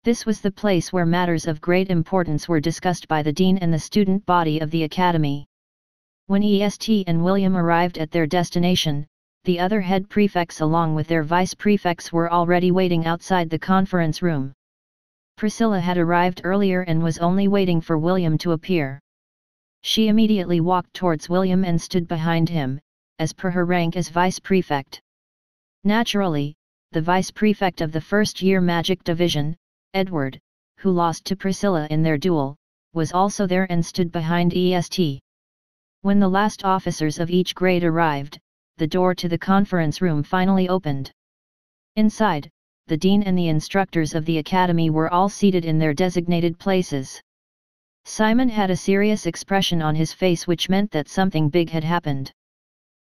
This was the place where matters of great importance were discussed by the Dean and the student body of the Academy. When EST and William arrived at their destination, the other head prefects along with their vice prefects were already waiting outside the conference room. Priscilla had arrived earlier and was only waiting for William to appear. She immediately walked towards William and stood behind him, as per her rank as vice prefect. Naturally, the vice prefect of the first-year magic division, Edward, who lost to Priscilla in their duel, was also there and stood behind EST. When the last officers of each grade arrived, the door to the conference room finally opened. Inside, the dean and the instructors of the academy were all seated in their designated places. Simon had a serious expression on his face which meant that something big had happened.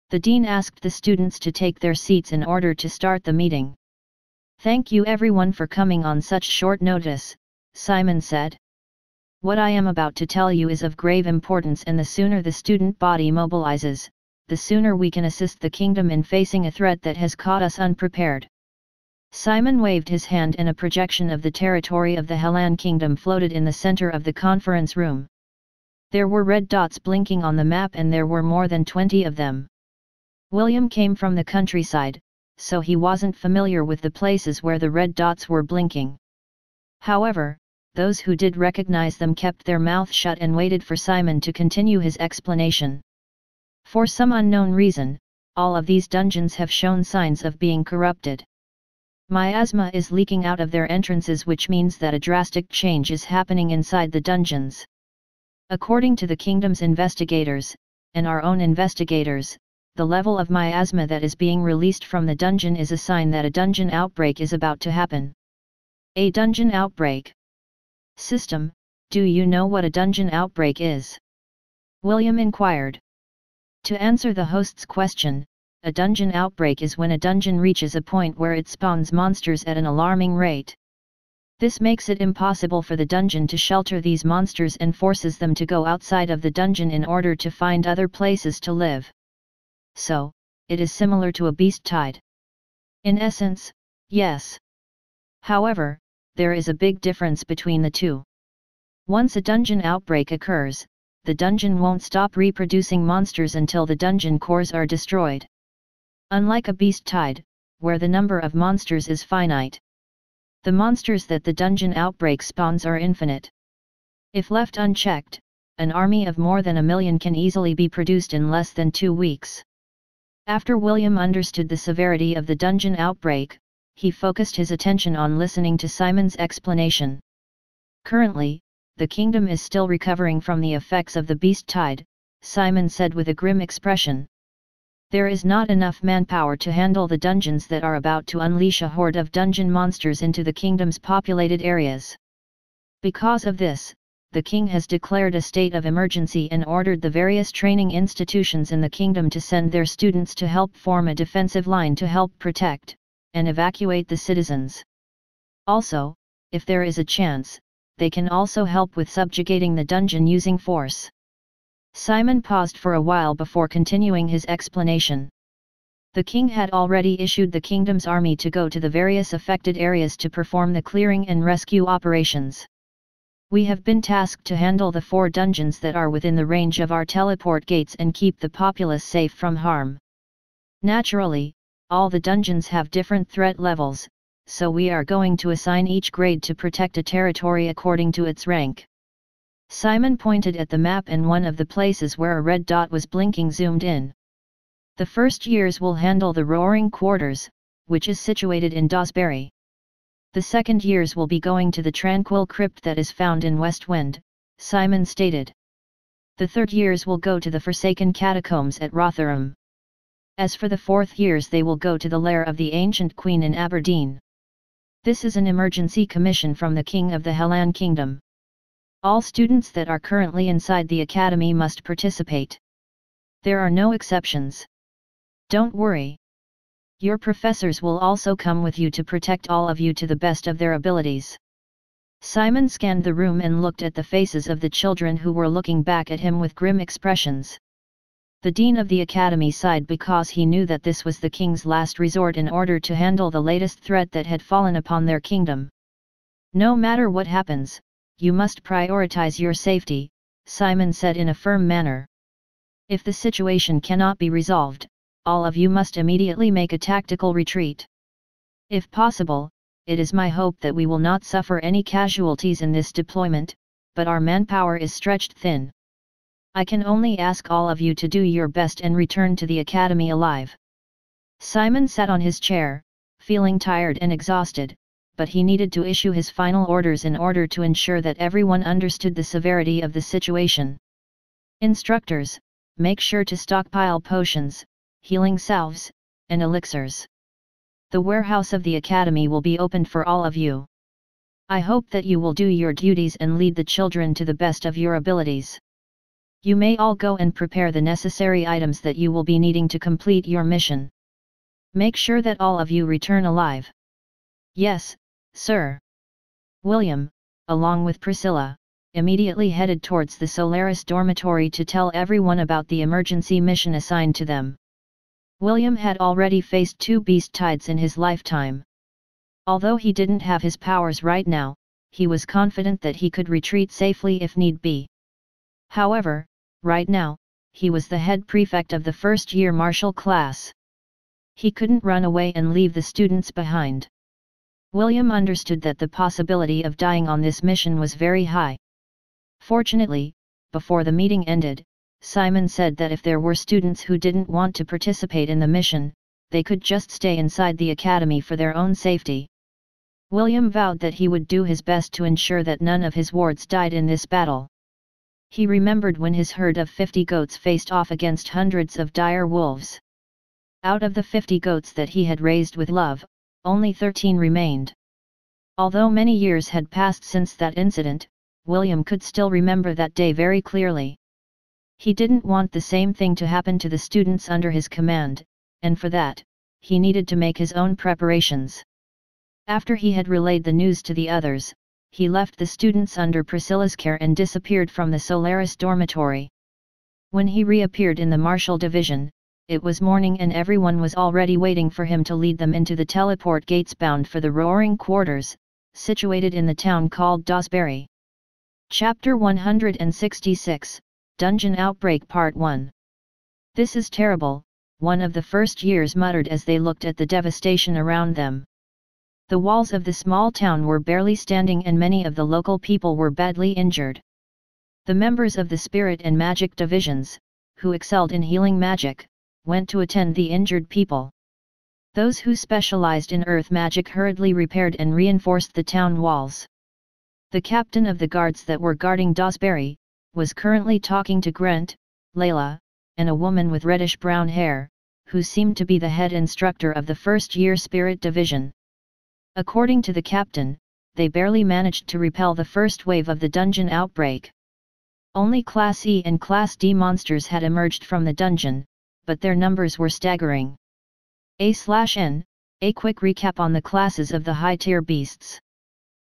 The dean asked the students to take their seats in order to start the meeting. Thank you everyone for coming on such short notice, Simon said. What I am about to tell you is of grave importance, and the sooner the student body mobilizes, the sooner we can assist the kingdom in facing a threat that has caught us unprepared. Simon waved his hand and a projection of the territory of the Hellan kingdom floated in the center of the conference room. There were red dots blinking on the map and there were more than 20 of them. William came from the countryside, so he wasn't familiar with the places where the red dots were blinking. However, those who did recognize them kept their mouth shut and waited for Simon to continue his explanation. For some unknown reason, all of these dungeons have shown signs of being corrupted. Miasma is leaking out of their entrances, which means that a drastic change is happening inside the dungeons. According to the kingdom's investigators, and our own investigators, the level of miasma that is being released from the dungeon is a sign that a dungeon outbreak is about to happen. A dungeon outbreak. System, do you know what a dungeon outbreak is? William inquired. To answer the host's question, a dungeon outbreak is when a dungeon reaches a point where it spawns monsters at an alarming rate. This makes it impossible for the dungeon to shelter these monsters and forces them to go outside of the dungeon in order to find other places to live. So, it is similar to a beast tide. In essence, yes. However, there is a big difference between the two. Once a dungeon outbreak occurs, the dungeon won't stop reproducing monsters until the dungeon cores are destroyed. Unlike a beast tide, where the number of monsters is finite. The monsters that the dungeon outbreak spawns are infinite. If left unchecked, an army of more than 1 million can easily be produced in less than 2 weeks. After William understood the severity of the dungeon outbreak, he focused his attention on listening to Simon's explanation. Currently, the kingdom is still recovering from the effects of the beast tide, Simon said with a grim expression. There is not enough manpower to handle the dungeons that are about to unleash a horde of dungeon monsters into the kingdom's populated areas. Because of this, the king has declared a state of emergency and ordered the various training institutions in the kingdom to send their students to help form a defensive line to help protect and evacuate the citizens. Also, if there is a chance, they can also help with subjugating the dungeon using force. Simon paused for a while before continuing his explanation. The king had already issued the kingdom's army to go to the various affected areas to perform the clearing and rescue operations. We have been tasked to handle the 4 dungeons that are within the range of our teleport gates and keep the populace safe from harm. Naturally, all the dungeons have different threat levels, so we are going to assign each grade to protect a territory according to its rank. Simon pointed at the map and one of the places where a red dot was blinking zoomed in. The first years will handle the Roaring Quarters, which is situated in Dawsbury. The second years will be going to the Tranquil Crypt that is found in West Wind, Simon stated. The third years will go to the Forsaken Catacombs at Rotherham. As for the fourth years they will go to the lair of the Ancient Queen in Aberdeen. This is an emergency commission from the King of the Hellan Kingdom. All students that are currently inside the academy must participate. There are no exceptions. Don't worry. Your professors will also come with you to protect all of you to the best of their abilities. Simon scanned the room and looked at the faces of the children who were looking back at him with grim expressions. The dean of the academy sighed because he knew that this was the king's last resort in order to handle the latest threat that had fallen upon their kingdom. No matter what happens, you must prioritize your safety, Simon said in a firm manner. If the situation cannot be resolved, all of you must immediately make a tactical retreat. If possible, it is my hope that we will not suffer any casualties in this deployment, but our manpower is stretched thin. I can only ask all of you to do your best and return to the academy alive. Simon sat on his chair, feeling tired and exhausted, but he needed to issue his final orders in order to ensure that everyone understood the severity of the situation. Instructors, make sure to stockpile potions, healing salves, and elixirs. The warehouse of the academy will be opened for all of you. I hope that you will do your duties and lead the children to the best of your abilities. You may all go and prepare the necessary items that you will be needing to complete your mission. Make sure that all of you return alive. Yes, sir. William, along with Priscilla, immediately headed towards the Solaris dormitory to tell everyone about the emergency mission assigned to them. William had already faced 2 beast tides in his lifetime. Although he didn't have his powers right now, he was confident that he could retreat safely if need be. However, right now, he was the head prefect of the first-year martial class. He couldn't run away and leave the students behind. William understood that the possibility of dying on this mission was very high. Fortunately, before the meeting ended, Simon said that if there were students who didn't want to participate in the mission, they could just stay inside the academy for their own safety. William vowed that he would do his best to ensure that none of his wards died in this battle. He remembered when his herd of 50 goats faced off against hundreds of dire wolves. Out of the 50 goats that he had raised with love, only 13 remained. Although many years had passed since that incident, William could still remember that day very clearly. He didn't want the same thing to happen to the students under his command, and for that, he needed to make his own preparations. After he had relayed the news to the others, he left the students under Priscilla's care and disappeared from the Solaris dormitory. When he reappeared in the Martial Division, it was morning and everyone was already waiting for him to lead them into the teleport gates bound for the Roaring Quarters, situated in the town called Dawsbury. Chapter 166, Dungeon Outbreak Part 1. "This is terrible," one of the first years muttered as they looked at the devastation around them. The walls of the small town were barely standing and many of the local people were badly injured. The members of the spirit and magic divisions, who excelled in healing magic, went to attend the injured people. Those who specialized in earth magic hurriedly repaired and reinforced the town walls. The captain of the guards that were guarding Dawsbury was currently talking to Grant, Layla, and a woman with reddish-brown hair, who seemed to be the head instructor of the first-year Spirit Division. According to the captain, they barely managed to repel the first wave of the dungeon outbreak. Only Class E and Class D monsters had emerged from the dungeon, but their numbers were staggering. A/N, a quick recap on the classes of the high-tier beasts.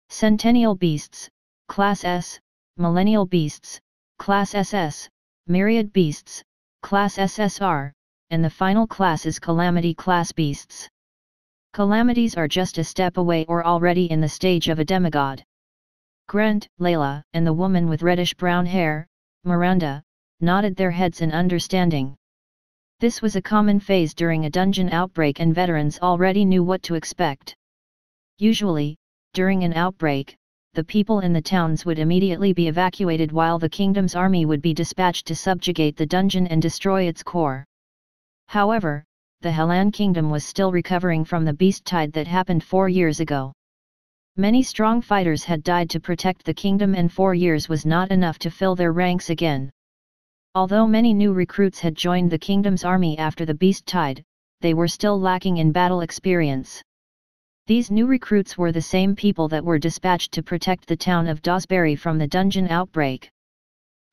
Centennial beasts, Class S, Millennial beasts, Class SS, Myriad beasts, Class SSR, and the final class is Calamity class beasts. Calamities are just a step away or already in the stage of a demigod. Grant, Layla, and the woman with reddish-brown hair, Miranda, nodded their heads in understanding. This was a common phase during a dungeon outbreak and veterans already knew what to expect. Usually, during an outbreak, the people in the towns would immediately be evacuated while the kingdom's army would be dispatched to subjugate the dungeon and destroy its core. However, the Hellan kingdom was still recovering from the beast tide that happened 4 years ago. Many strong fighters had died to protect the kingdom and 4 years was not enough to fill their ranks again. Although many new recruits had joined the kingdom's army after the beast tide, they were still lacking in battle experience. These new recruits were the same people that were dispatched to protect the town of Dawsbury from the dungeon outbreak.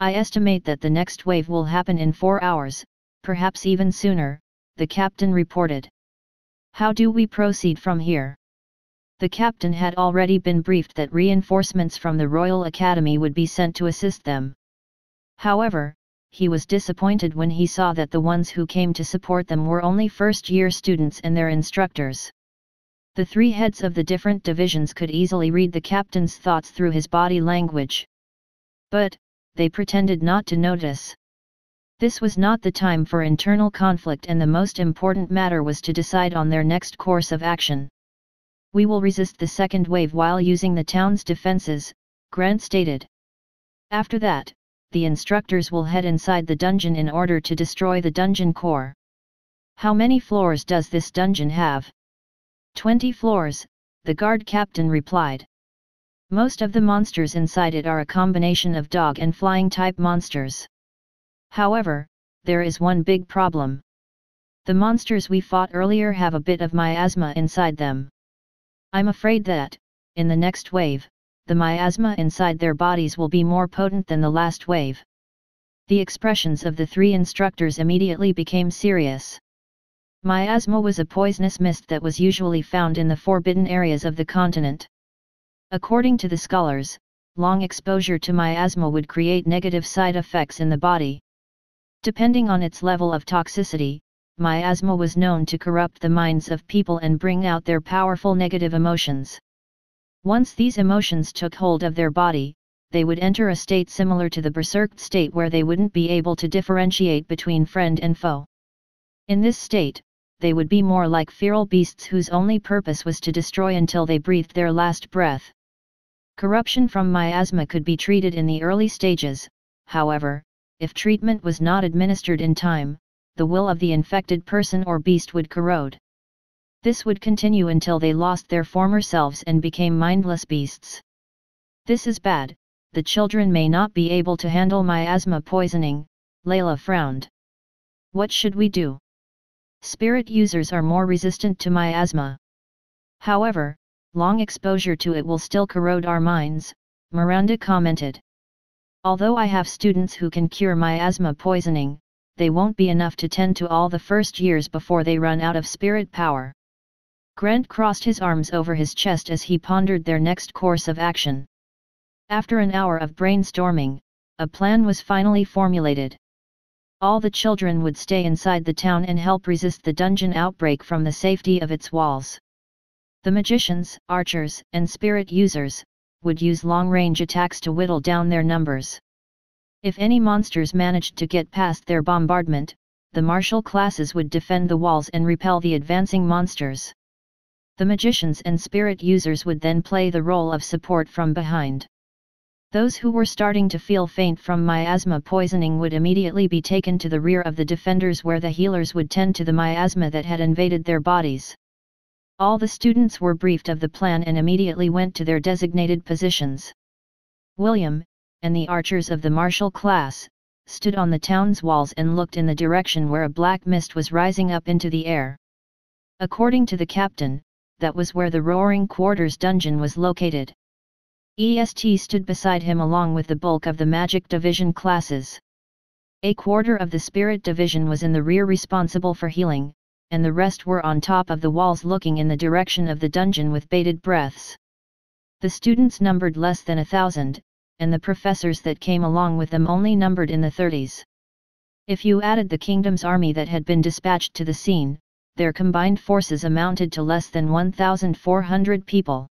"I estimate that the next wave will happen in 4 hours, perhaps even sooner," the captain reported. "How do we proceed from here?" The captain had already been briefed that reinforcements from the Royal Academy would be sent to assist them. However, he was disappointed when he saw that the ones who came to support them were only first-year students and their instructors. The 3 heads of the different divisions could easily read the captain's thoughts through his body language. But, they pretended not to notice. This was not the time for internal conflict and the most important matter was to decide on their next course of action. "We will resist the second wave while using the town's defenses," Grant stated. "After that, the instructors will head inside the dungeon in order to destroy the dungeon core." "How many floors does this dungeon have?" 20 floors, the guard captain replied. "Most of the monsters inside it are a combination of dog and flying type monsters. However, there is one big problem. The monsters we fought earlier have a bit of miasma inside them. I'm afraid that, in the next wave, the miasma inside their bodies will be more potent than the last wave." The expressions of the 3 instructors immediately became serious. Miasma was a poisonous mist that was usually found in the forbidden areas of the continent. According to the scholars, long exposure to miasma would create negative side effects in the body. Depending on its level of toxicity, miasma was known to corrupt the minds of people and bring out their powerful negative emotions. Once these emotions took hold of their body, they would enter a state similar to the berserk state where they wouldn't be able to differentiate between friend and foe. In this state, they would be more like feral beasts whose only purpose was to destroy until they breathed their last breath. Corruption from miasma could be treated in the early stages, however, if treatment was not administered in time, the will of the infected person or beast would corrode. This would continue until they lost their former selves and became mindless beasts. "This is bad, the children may not be able to handle miasma poisoning," Layla frowned. "What should we do? Spirit users are more resistant to miasma. However, long exposure to it will still corrode our minds," Miranda commented. "Although I have students who can cure miasma poisoning, they won't be enough to tend to all the first years before they run out of spirit power." Grant crossed his arms over his chest as he pondered their next course of action. After an hour of brainstorming, a plan was finally formulated. All the children would stay inside the town and help resist the dungeon outbreak from the safety of its walls. The magicians, archers, and spirit users would use long-range attacks to whittle down their numbers. If any monsters managed to get past their bombardment, the martial classes would defend the walls and repel the advancing monsters. The magicians and spirit users would then play the role of support from behind. Those who were starting to feel faint from miasma poisoning would immediately be taken to the rear of the defenders, where the healers would tend to the miasma that had invaded their bodies. All the students were briefed of the plan and immediately went to their designated positions. William, and the archers of the martial class, stood on the town's walls and looked in the direction where a black mist was rising up into the air. According to the captain, that was where the Roaring Quarters dungeon was located. EST stood beside him along with the bulk of the Magic Division classes. A quarter of the Spirit Division was in the rear responsible for healing, and the rest were on top of the walls looking in the direction of the dungeon with bated breaths. The students numbered less than 1,000, and the professors that came along with them only numbered in the 30s. If you added the kingdom's army that had been dispatched to the scene, their combined forces amounted to less than 1,400 people.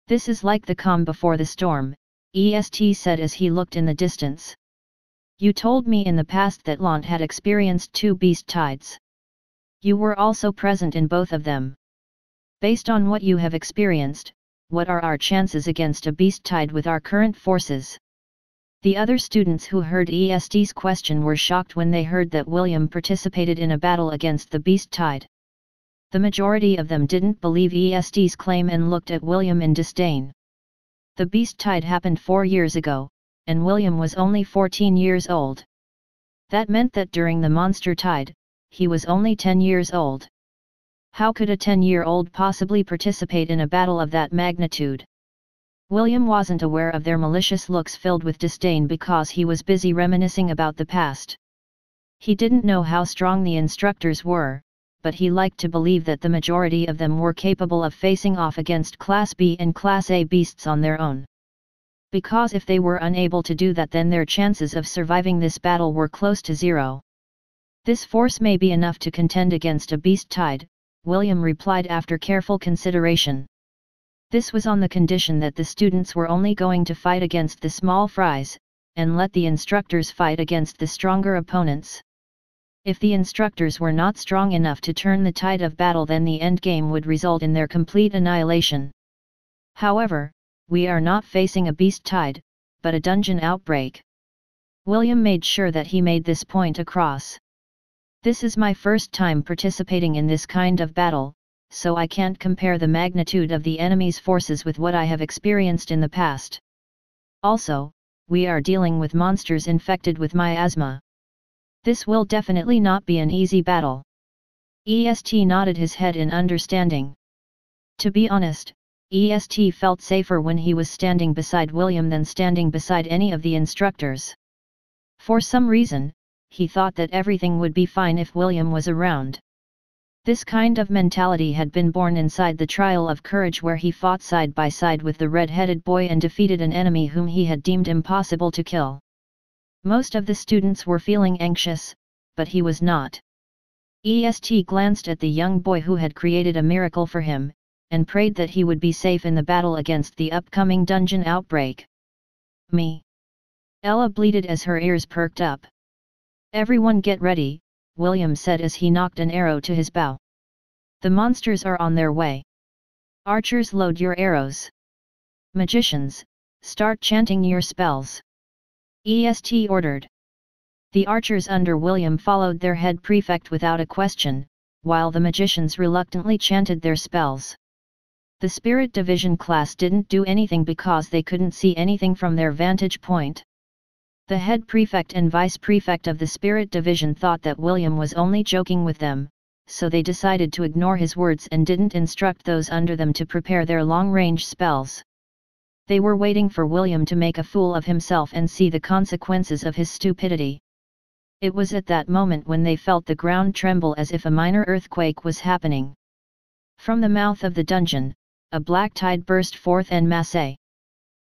"This is like the calm before the storm," EST said as he looked in the distance. "You told me in the past that Lant had experienced 2 beast tides. You were also present in both of them. Based on what you have experienced, what are our chances against a beast tide with our current forces?" The other students who heard EST's question were shocked when they heard that William participated in a battle against the beast tide. The majority of them didn't believe EST's claim and looked at William in disdain. The beast tide happened 4 years ago, and William was only 14 years old. That meant that during the monster tide, he was only 10 years old. How could a 10-year-old possibly participate in a battle of that magnitude? William wasn't aware of their malicious looks filled with disdain because he was busy reminiscing about the past. He didn't know how strong the instructors were, but he liked to believe that the majority of them were capable of facing off against Class B and Class A beasts on their own. Because if they were unable to do that, then their chances of surviving this battle were close to 0. "This force may be enough to contend against a beast tide," William replied after careful consideration. This was on the condition that the students were only going to fight against the small fries, and let the instructors fight against the stronger opponents. If the instructors were not strong enough to turn the tide of battle, then the endgame would result in their complete annihilation. "However, we are not facing a beast tide, but a dungeon outbreak." William made sure that he made this point across. "This is my first time participating in this kind of battle, so I can't compare the magnitude of the enemy's forces with what I have experienced in the past. Also, we are dealing with monsters infected with miasma. This will definitely not be an easy battle." EST nodded his head in understanding. To be honest, EST felt safer when he was standing beside William than standing beside any of the instructors. For some reason, he thought that everything would be fine if William was around. This kind of mentality had been born inside the Trial of Courage, where he fought side by side with the red-headed boy and defeated an enemy whom he had deemed impossible to kill. Most of the students were feeling anxious, but he was not. EST glanced at the young boy who had created a miracle for him, and prayed that he would be safe in the battle against the upcoming dungeon outbreak. "Me?" Ella bleated as her ears perked up. "Everyone get ready," William said as he knocked an arrow to his bow. "The monsters are on their way. Archers, load your arrows. Magicians, start chanting your spells," EST ordered. The archers under William followed their head prefect without a question, while the magicians reluctantly chanted their spells. The Spirit Division class didn't do anything because they couldn't see anything from their vantage point. The head prefect and vice prefect of the Spirit Division thought that William was only joking with them, so they decided to ignore his words and didn't instruct those under them to prepare their long-range spells. They were waiting for William to make a fool of himself and see the consequences of his stupidity. It was at that moment when they felt the ground tremble as if a minor earthquake was happening. From the mouth of the dungeon, a black tide burst forth en masse.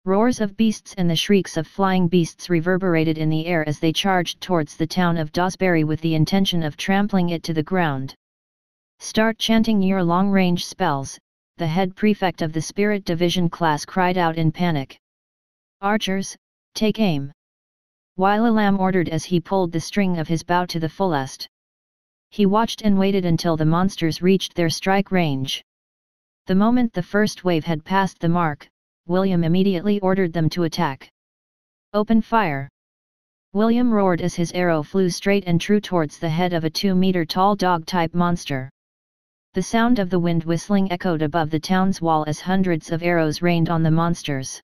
Roars of beasts and the shrieks of flying beasts reverberated in the air as they charged towards the town of Dawsbury with the intention of trampling it to the ground. "Start chanting your long-range spells," the head prefect of the Spirit Division class cried out in panic. "Archers, take aim," Wilalam ordered as he pulled the string of his bow to the fullest. He watched and waited until the monsters reached their strike range. The moment the first wave had passed the mark, William immediately ordered them to attack. "Open fire!" William roared as his arrow flew straight and true towards the head of a 2-meter-tall dog-type monster. The sound of the wind whistling echoed above the town's wall as hundreds of arrows rained on the monsters.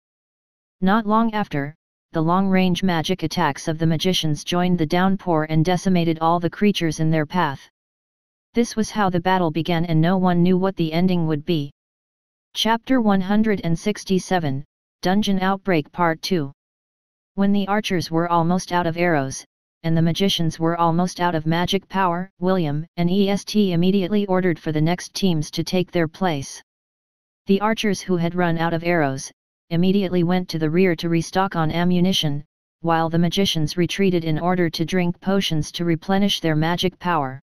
Not long after, the long-range magic attacks of the magicians joined the downpour and decimated all the creatures in their path. This was how the battle began, and no one knew what the ending would be. Chapter 167, Dungeon Outbreak Part 2. When the archers were almost out of arrows, and the magicians were almost out of magic power, William and EST immediately ordered for the next teams to take their place. The archers who had run out of arrows immediately went to the rear to restock on ammunition, while the magicians retreated in order to drink potions to replenish their magic power.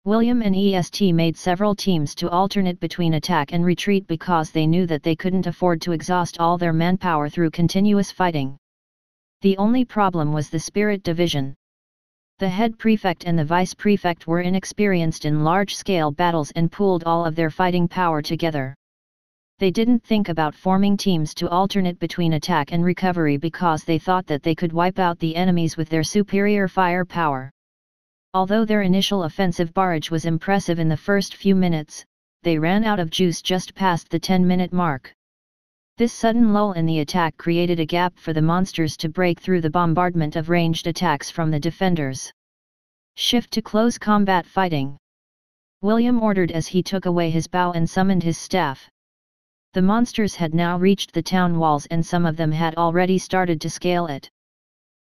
William and EST made several teams to alternate between attack and retreat because they knew that they couldn't afford to exhaust all their manpower through continuous fighting. The only problem was the Spirit Division. The head prefect and the vice prefect were inexperienced in large-scale battles and pooled all of their fighting power together. They didn't think about forming teams to alternate between attack and recovery because they thought that they could wipe out the enemies with their superior firepower. Although their initial offensive barrage was impressive in the first few minutes, they ran out of juice just past the 10-minute mark. This sudden lull in the attack created a gap for the monsters to break through the bombardment of ranged attacks from the defenders. "Shift to close combat fighting," William ordered as he took away his bow and summoned his staff. The monsters had now reached the town walls and some of them had already started to scale it.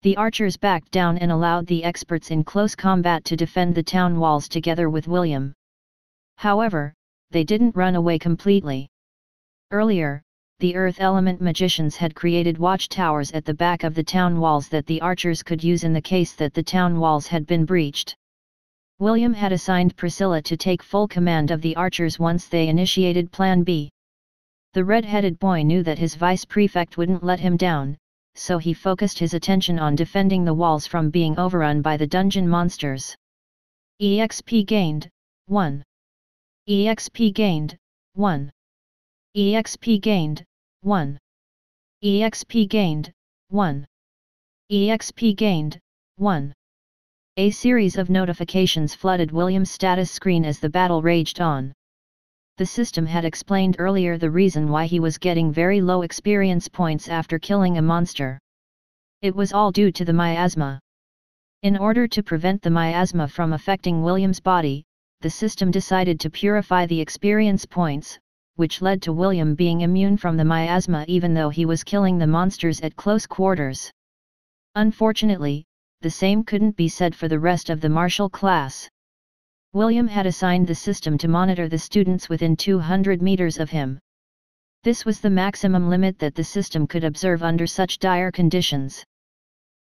The archers backed down and allowed the experts in close combat to defend the town walls together with William. However, they didn't run away completely. Earlier, the earth element magicians had created watchtowers at the back of the town walls that the archers could use in the case that the town walls had been breached. William had assigned Priscilla to take full command of the archers once they initiated Plan B. The red-headed boy knew that his vice prefect wouldn't let him down, so he focused his attention on defending the walls from being overrun by the dungeon monsters. EXP gained, 1. EXP gained, 1. EXP gained, 1. EXP gained, 1. EXP gained, 1. A series of notifications flooded William's status screen as the battle raged on. The system had explained earlier the reason why he was getting very low experience points after killing a monster. It was all due to the miasma. In order to prevent the miasma from affecting William's body, the system decided to purify the experience points, which led to William being immune from the miasma even though he was killing the monsters at close quarters. Unfortunately, the same couldn't be said for the rest of the martial class. William had assigned the system to monitor the students within 200 meters of him. This was the maximum limit that the system could observe under such dire conditions.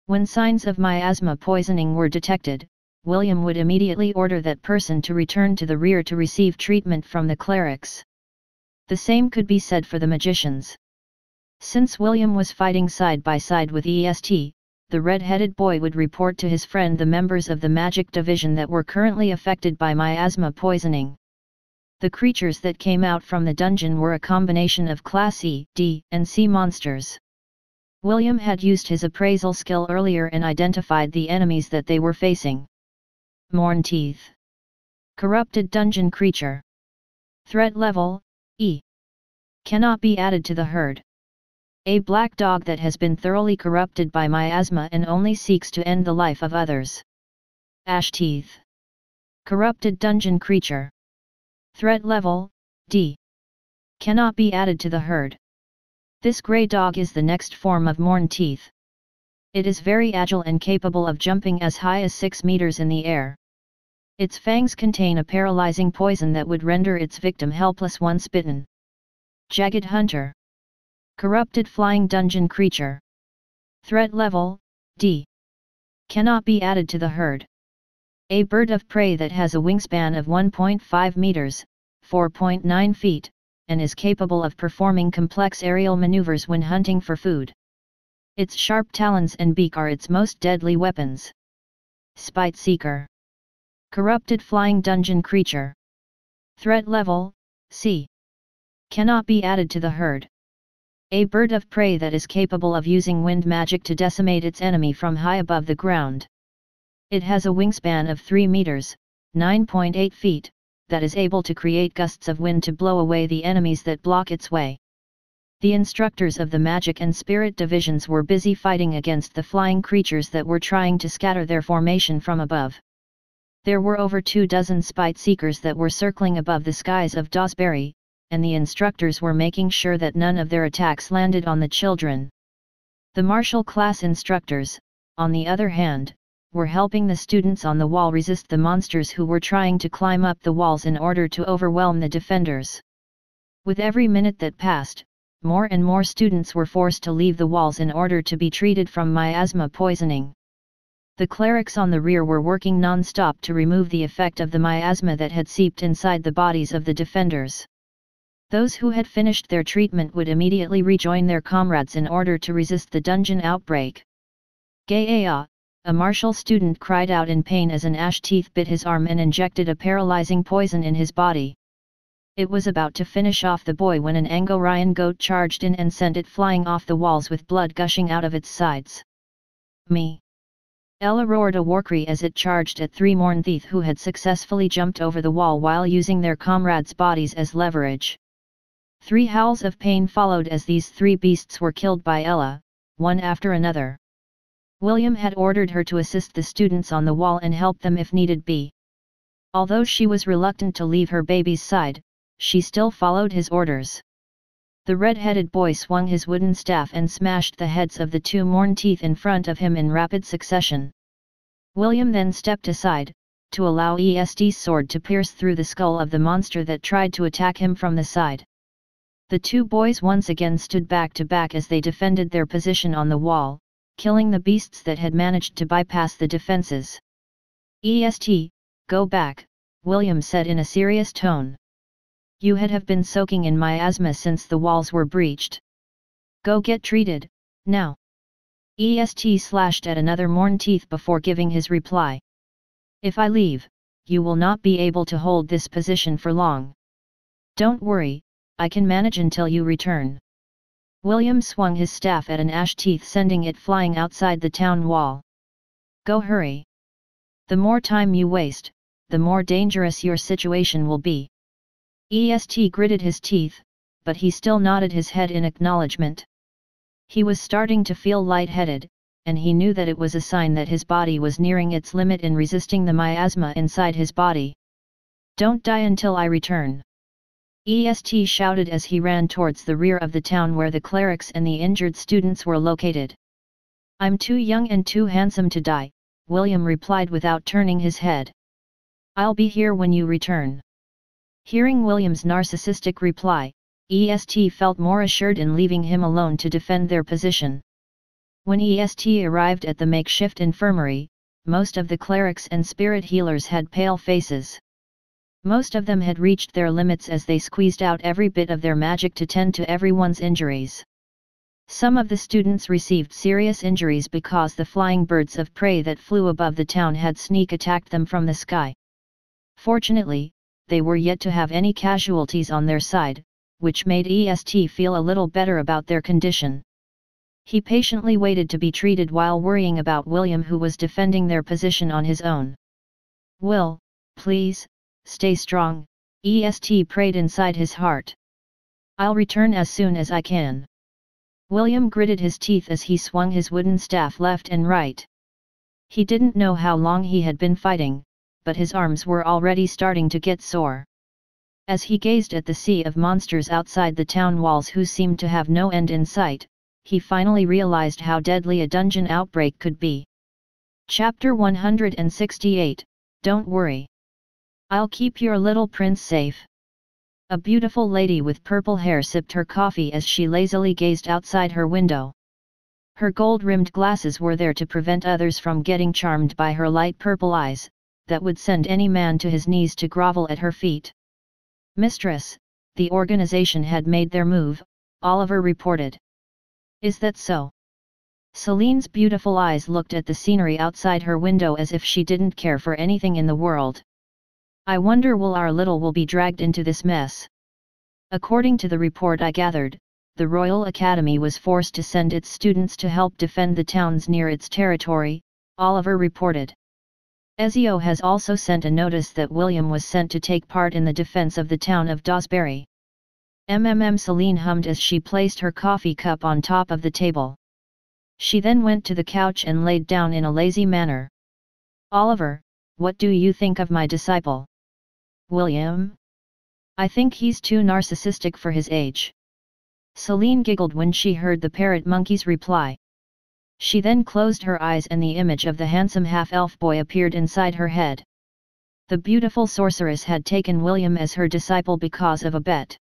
When signs of miasma poisoning were detected, William would immediately order that person to return to the rear to receive treatment from the clerics. The same could be said for the magicians. Since William was fighting side by side with EST, the red-headed boy would report to his friend the members of the magic division that were currently affected by miasma poisoning. The creatures that came out from the dungeon were a combination of Class E, D, and C monsters. William had used his appraisal skill earlier and identified the enemies that they were facing. Morn Teeth. Corrupted dungeon creature. Threat level, E. Cannot be added to the herd. A black dog that has been thoroughly corrupted by miasma and only seeks to end the life of others. Ash Teeth. Corrupted dungeon creature. Threat level, D. Cannot be added to the herd. This grey dog is the next form of Morn Teeth. It is very agile and capable of jumping as high as 6 meters in the air. Its fangs contain a paralyzing poison that would render its victim helpless once bitten. Jagged Hunter. Corrupted flying dungeon creature. Threat level, D. Cannot be added to the herd. A bird of prey that has a wingspan of 1.5 meters, 4.9 feet, and is capable of performing complex aerial maneuvers when hunting for food. Its sharp talons and beak are its most deadly weapons. Spite Seeker. Corrupted flying dungeon creature. Threat level, C. Cannot be added to the herd. A bird of prey that is capable of using wind magic to decimate its enemy from high above the ground. It has a wingspan of 3 meters, 9.8 feet, that is able to create gusts of wind to blow away the enemies that block its way. The instructors of the magic and spirit divisions were busy fighting against the flying creatures that were trying to scatter their formation from above. There were over 24 spite seekers that were circling above the skies of Dawsbury, and the instructors were making sure that none of their attacks landed on the children. The martial class instructors, on the other hand, were helping the students on the wall resist the monsters who were trying to climb up the walls in order to overwhelm the defenders. With every minute that passed, more and more students were forced to leave the walls in order to be treated from miasma poisoning. The clerics on the rear were working non-stop to remove the effect of the miasma that had seeped inside the bodies of the defenders. Those who had finished their treatment would immediately rejoin their comrades in order to resist the dungeon outbreak. Gaya, a martial student, cried out in pain as an ash teeth bit his arm and injected a paralyzing poison in his body. It was about to finish off the boy when an Angorian goat charged in and sent it flying off the walls with blood gushing out of its sides. Me! Ella roared a warcry as it charged at 3 Morntheeth who had successfully jumped over the wall while using their comrades' bodies as leverage. 3 howls of pain followed as these 3 beasts were killed by Ella, one after another. William had ordered her to assist the students on the wall and help them if needed be. Although she was reluctant to leave her baby's side, she still followed his orders. The red-headed boy swung his wooden staff and smashed the heads of the 2 Mornteeth in front of him in rapid succession. William then stepped aside, to allow Est's sword to pierce through the skull of the monster that tried to attack him from the side. The 2 boys once again stood back to back as they defended their position on the wall, killing the beasts that had managed to bypass the defenses. "Est, go back," William said in a serious tone. "You have been soaking in miasma since the walls were breached. Go get treated, now." Est slashed at another Mornteeth before giving his reply. "If I leave, you will not be able to hold this position for long. Don't worry, I can manage until you return." William swung his staff at an ash teeth, sending it flying outside the town wall. "Go hurry. The more time you waste, the more dangerous your situation will be." Est gritted his teeth, but he still nodded his head in acknowledgement. He was starting to feel lightheaded, and he knew that it was a sign that his body was nearing its limit in resisting the miasma inside his body. "Don't die until I return," Est shouted as he ran towards the rear of the town where the clerics and the injured students were located. "I'm too young and too handsome to die," William replied without turning his head. "I'll be here when you return." Hearing William's narcissistic reply, Est felt more assured in leaving him alone to defend their position. When Est arrived at the makeshift infirmary, most of the clerics and spirit healers had pale faces. Most of them had reached their limits as they squeezed out every bit of their magic to tend to everyone's injuries. Some of the students received serious injuries because the flying birds of prey that flew above the town had sneak attacked them from the sky. Fortunately, they were yet to have any casualties on their side, which made Est feel a little better about their condition. He patiently waited to be treated while worrying about William, who was defending their position on his own. "Will, please, stay strong," Est prayed inside his heart. "I'll return as soon as I can." William gritted his teeth as he swung his wooden staff left and right. He didn't know how long he had been fighting, but his arms were already starting to get sore. As he gazed at the sea of monsters outside the town walls who seemed to have no end in sight, he finally realized how deadly a dungeon outbreak could be. Chapter 168, Don't worry. I'll keep your little prince safe. A beautiful lady with purple hair sipped her coffee as she lazily gazed outside her window. Her gold-rimmed glasses were there to prevent others from getting charmed by her light purple eyes, that would send any man to his knees to grovel at her feet. "Mistress, the organization had made their move," Oliver reported. "Is that so?" Celine's beautiful eyes looked at the scenery outside her window as if she didn't care for anything in the world. "I wonder will our little will be dragged into this mess." "According to the report I gathered, the Royal Academy was forced to send its students to help defend the towns near its territory," Oliver reported. "Ezio has also sent a notice that William was sent to take part in the defense of the town of Dawsbury." Celine hummed as she placed her coffee cup on top of the table. She then went to the couch and laid down in a lazy manner. "Oliver, what do you think of my disciple? William? I think he's too narcissistic for his age." Celine giggled when she heard the parrot monkey's reply. She then closed her eyes and the image of the handsome half-elf boy appeared inside her head. The beautiful sorceress had taken William as her disciple because of a bet.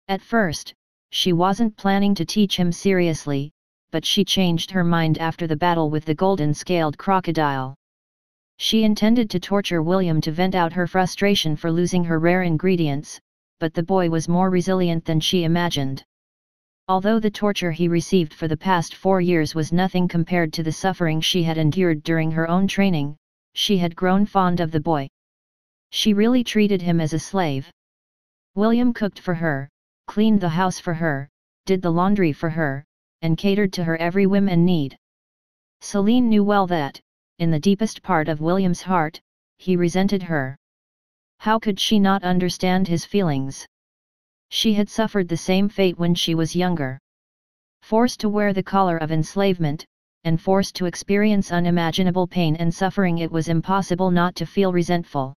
At first, she wasn't planning to teach him seriously, but she changed her mind after the battle with the golden-scaled crocodile. She intended to torture William to vent out her frustration for losing her rare ingredients, but the boy was more resilient than she imagined. Although the torture he received for the past 4 years was nothing compared to the suffering she had endured during her own training, she had grown fond of the boy. She really treated him as a slave. William cooked for her, cleaned the house for her, did the laundry for her, and catered to her every whim and need. Celine knew well that, in the deepest part of William's heart, he resented her. How could she not understand his feelings? She had suffered the same fate when she was younger. Forced to wear the collar of enslavement, and forced to experience unimaginable pain and suffering, it was impossible not to feel resentful.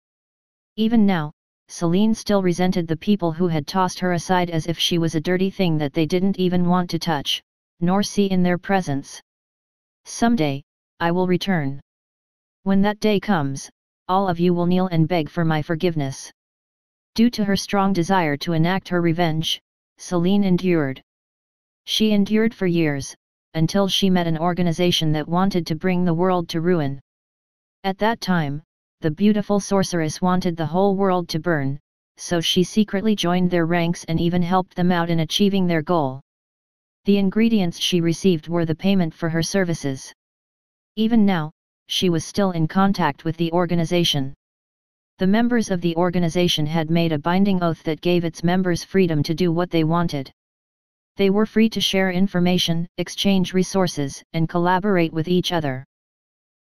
Even now, Celine still resented the people who had tossed her aside as if she was a dirty thing that they didn't even want to touch, nor see in their presence. "Someday, I will return. When that day comes, all of you will kneel and beg for my forgiveness." Due to her strong desire to enact her revenge, Celine endured. She endured for years, until she met an organization that wanted to bring the world to ruin. At that time, the beautiful sorceress wanted the whole world to burn, so she secretly joined their ranks and even helped them out in achieving their goal. The ingredients she received were the payment for her services. Even now, she was still in contact with the organization. The members of the organization had made a binding oath that gave its members freedom to do what they wanted. They were free to share information, exchange resources, and collaborate with each other.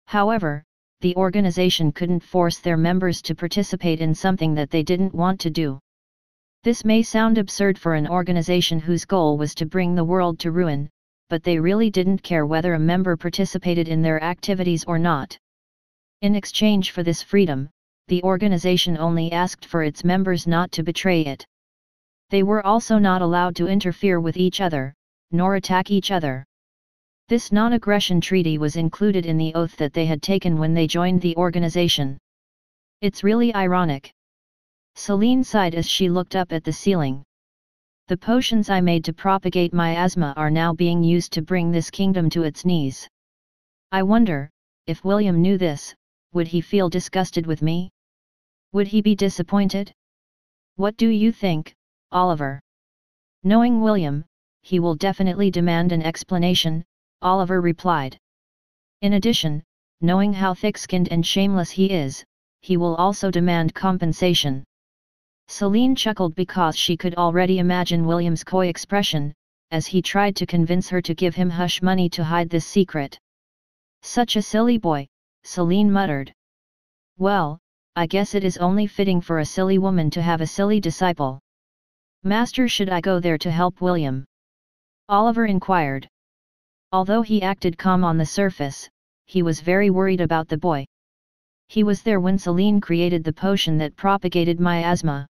However, the organization couldn't force their members to participate in something that they didn't want to do. This may sound absurd for an organization whose goal was to bring the world to ruin, but they really didn't care whether a member participated in their activities or not. In exchange for this freedom, the organization only asked for its members not to betray it. They were also not allowed to interfere with each other, nor attack each other. This non-aggression treaty was included in the oath that they had taken when they joined the organization. It's really ironic. Celine sighed as she looked up at the ceiling. The potions I made to propagate miasma are now being used to bring this kingdom to its knees. I wonder, if William knew this, would he feel disgusted with me? Would he be disappointed? What do you think, Oliver? Knowing William, he will definitely demand an explanation, Oliver replied. In addition, knowing how thick-skinned and shameless he is, he will also demand compensation. Celine chuckled because she could already imagine William's coy expression, as he tried to convince her to give him hush money to hide this secret. Such a silly boy, Celine muttered. Well, I guess it is only fitting for a silly woman to have a silly disciple. Master, should I go there to help William? Oliver inquired. Although he acted calm on the surface, he was very worried about the boy. He was there when Celine created the potion that propagated miasma.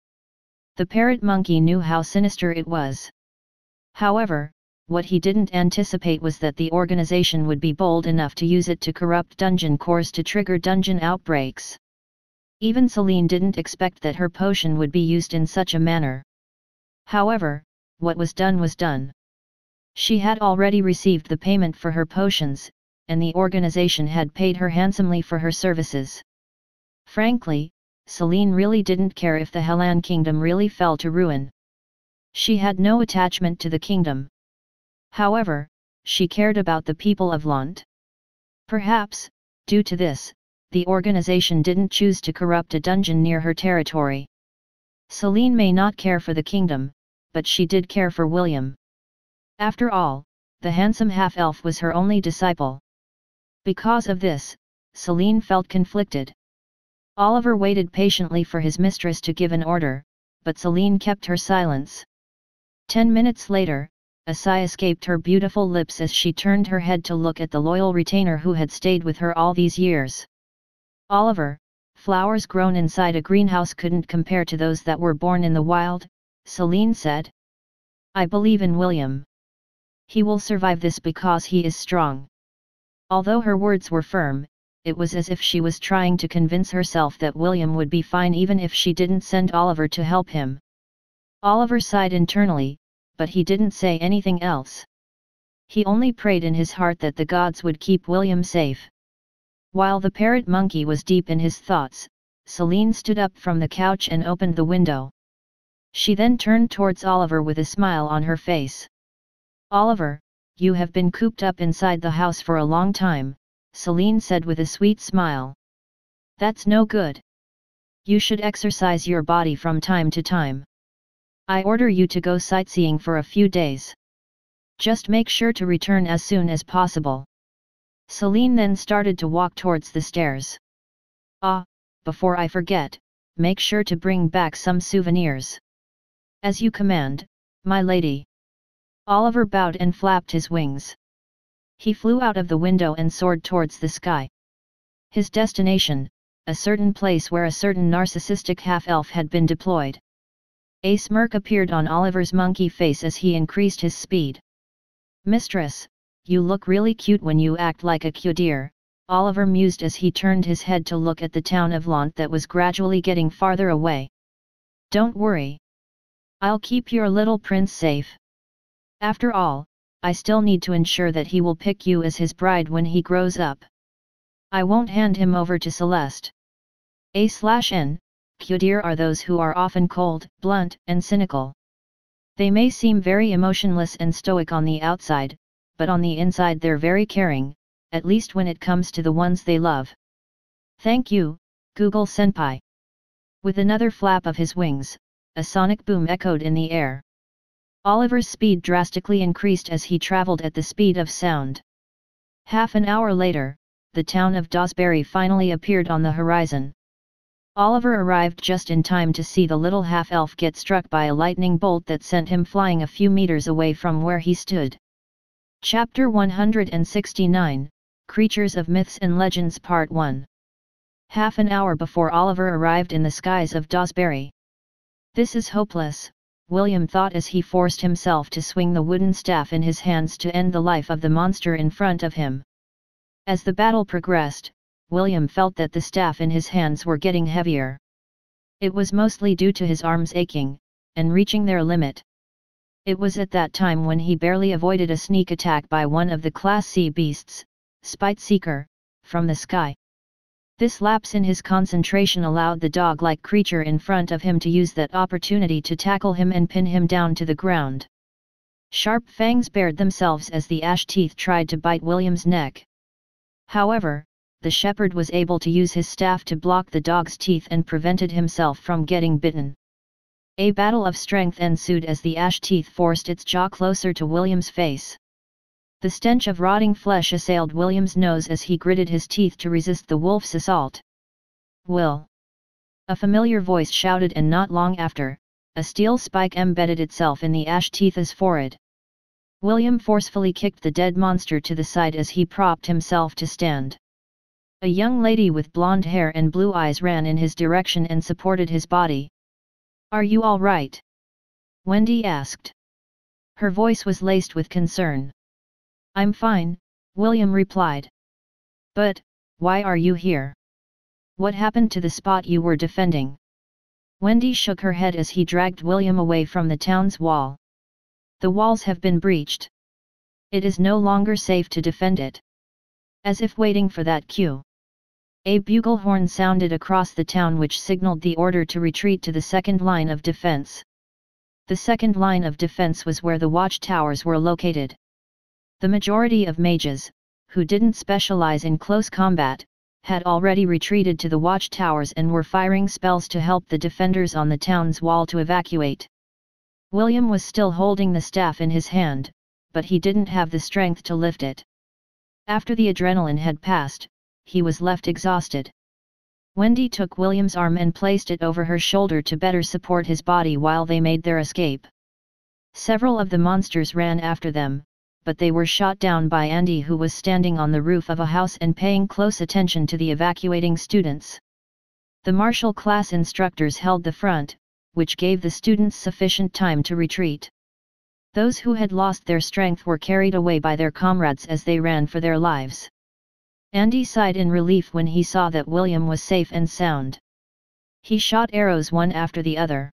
The parrot monkey knew how sinister it was. However, what he didn't anticipate was that the organization would be bold enough to use it to corrupt dungeon cores to trigger dungeon outbreaks. Even Celine didn't expect that her potion would be used in such a manner. However, what was done was done. She had already received the payment for her potions, and the organization had paid her handsomely for her services. Frankly, Celine really didn't care if the Hellan kingdom really fell to ruin. She had no attachment to the kingdom. However, she cared about the people of Lant. Perhaps, due to this, the organization didn't choose to corrupt a dungeon near her territory. Celine may not care for the kingdom, but she did care for William. After all, the handsome half-elf was her only disciple. Because of this, Celine felt conflicted. Oliver waited patiently for his mistress to give an order, but Celine kept her silence. 10 minutes later, a sigh escaped her beautiful lips as she turned her head to look at the loyal retainer who had stayed with her all these years. Oliver, flowers grown inside a greenhouse couldn't compare to those that were born in the wild, Celine said. I believe in William. He will survive this because he is strong. Although her words were firm, it was as if she was trying to convince herself that William would be fine even if she didn't send Oliver to help him. Oliver sighed internally, but he didn't say anything else. He only prayed in his heart that the gods would keep William safe. While the parrot monkey was deep in his thoughts, Celine stood up from the couch and opened the window. She then turned towards Oliver with a smile on her face. Oliver, you have been cooped up inside the house for a long time, Celine said with a sweet smile. That's no good. You should exercise your body from time to time. I order you to go sightseeing for a few days. Just make sure to return as soon as possible. Celine then started to walk towards the stairs. Before I forget, make sure to bring back some souvenirs. As you command, my lady. Oliver bowed and flapped his wings. He flew out of the window and soared towards the sky. His destination, a certain place where a certain narcissistic half-elf had been deployed. A smirk appeared on Oliver's monkey face as he increased his speed. Mistress, you look really cute when you act like a cute deer, Oliver mused as he turned his head to look at the town of Lant that was gradually getting farther away. Don't worry. I'll keep your little prince safe. After all, I still need to ensure that he will pick you as his bride when he grows up. I won't hand him over to Celeste. A/N, Kudir are those who are often cold, blunt, and cynical. They may seem very emotionless and stoic on the outside, but on the inside they're very caring, at least when it comes to the ones they love. Thank you, Google Senpai. With another flap of his wings, a sonic boom echoed in the air. Oliver's speed drastically increased as he traveled at the speed of sound. Half an hour later, the town of Dawsbury finally appeared on the horizon. Oliver arrived just in time to see the little half-elf get struck by a lightning bolt that sent him flying a few meters away from where he stood. Chapter 169, Creatures of Myths and Legends Part 1. Half an hour before Oliver arrived in the skies of Dawsbury. This is hopeless, William thought as he forced himself to swing the wooden staff in his hands to end the life of the monster in front of him. As the battle progressed, William felt that the staff in his hands were getting heavier. It was mostly due to his arms aching, and reaching their limit. It was at that time when he barely avoided a sneak attack by one of the Class C beasts, Spite Seeker, from the sky. This lapse in his concentration allowed the dog-like creature in front of him to use that opportunity to tackle him and pin him down to the ground. Sharp fangs bared themselves as the ash teeth tried to bite William's neck. However, the shepherd was able to use his staff to block the dog's teeth and prevented himself from getting bitten. A battle of strength ensued as the ash teeth forced its jaw closer to William's face. The stench of rotting flesh assailed William's nose as he gritted his teeth to resist the wolf's assault. Will! A familiar voice shouted, and not long after, a steel spike embedded itself in the ash teeth's forehead. William forcefully kicked the dead monster to the side as he propped himself to stand. A young lady with blonde hair and blue eyes ran in his direction and supported his body. Are you all right? Wendy asked. Her voice was laced with concern. I'm fine, William replied. But, why are you here? What happened to the spot you were defending? Wendy shook her head as he dragged William away from the town's wall. The walls have been breached. It is no longer safe to defend it. As if waiting for that cue, a bugle horn sounded across the town which signaled the order to retreat to the second line of defense. The second line of defense was where the watchtowers were located. The majority of mages, who didn't specialize in close combat, had already retreated to the watchtowers and were firing spells to help the defenders on the town's wall to evacuate. William was still holding the staff in his hand, but he didn't have the strength to lift it. After the adrenaline had passed, he was left exhausted. Wendy took William's arm and placed it over her shoulder to better support his body while they made their escape. Several of the monsters ran after them, but they were shot down by Andy, who was standing on the roof of a house and paying close attention to the evacuating students. The martial class instructors held the front, which gave the students sufficient time to retreat. Those who had lost their strength were carried away by their comrades as they ran for their lives. Andy sighed in relief when he saw that William was safe and sound. He shot arrows one after the other.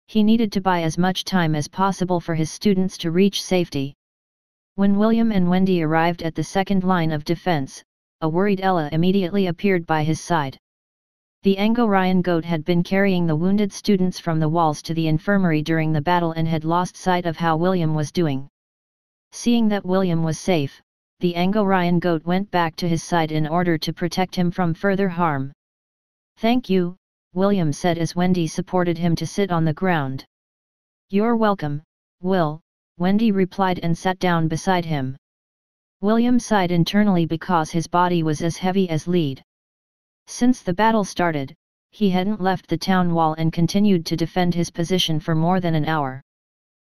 He needed to buy as much time as possible for his students to reach safety. When William and Wendy arrived at the second line of defense, a worried Ella immediately appeared by his side. The Angorian goat had been carrying the wounded students from the walls to the infirmary during the battle and had lost sight of how William was doing. Seeing that William was safe, the Angorian goat went back to his side in order to protect him from further harm. "Thank you," William said as Wendy supported him to sit on the ground. "You're welcome, Will," Wendy replied and sat down beside him. William sighed internally because his body was as heavy as lead. Since the battle started, he hadn't left the town wall and continued to defend his position for more than an hour.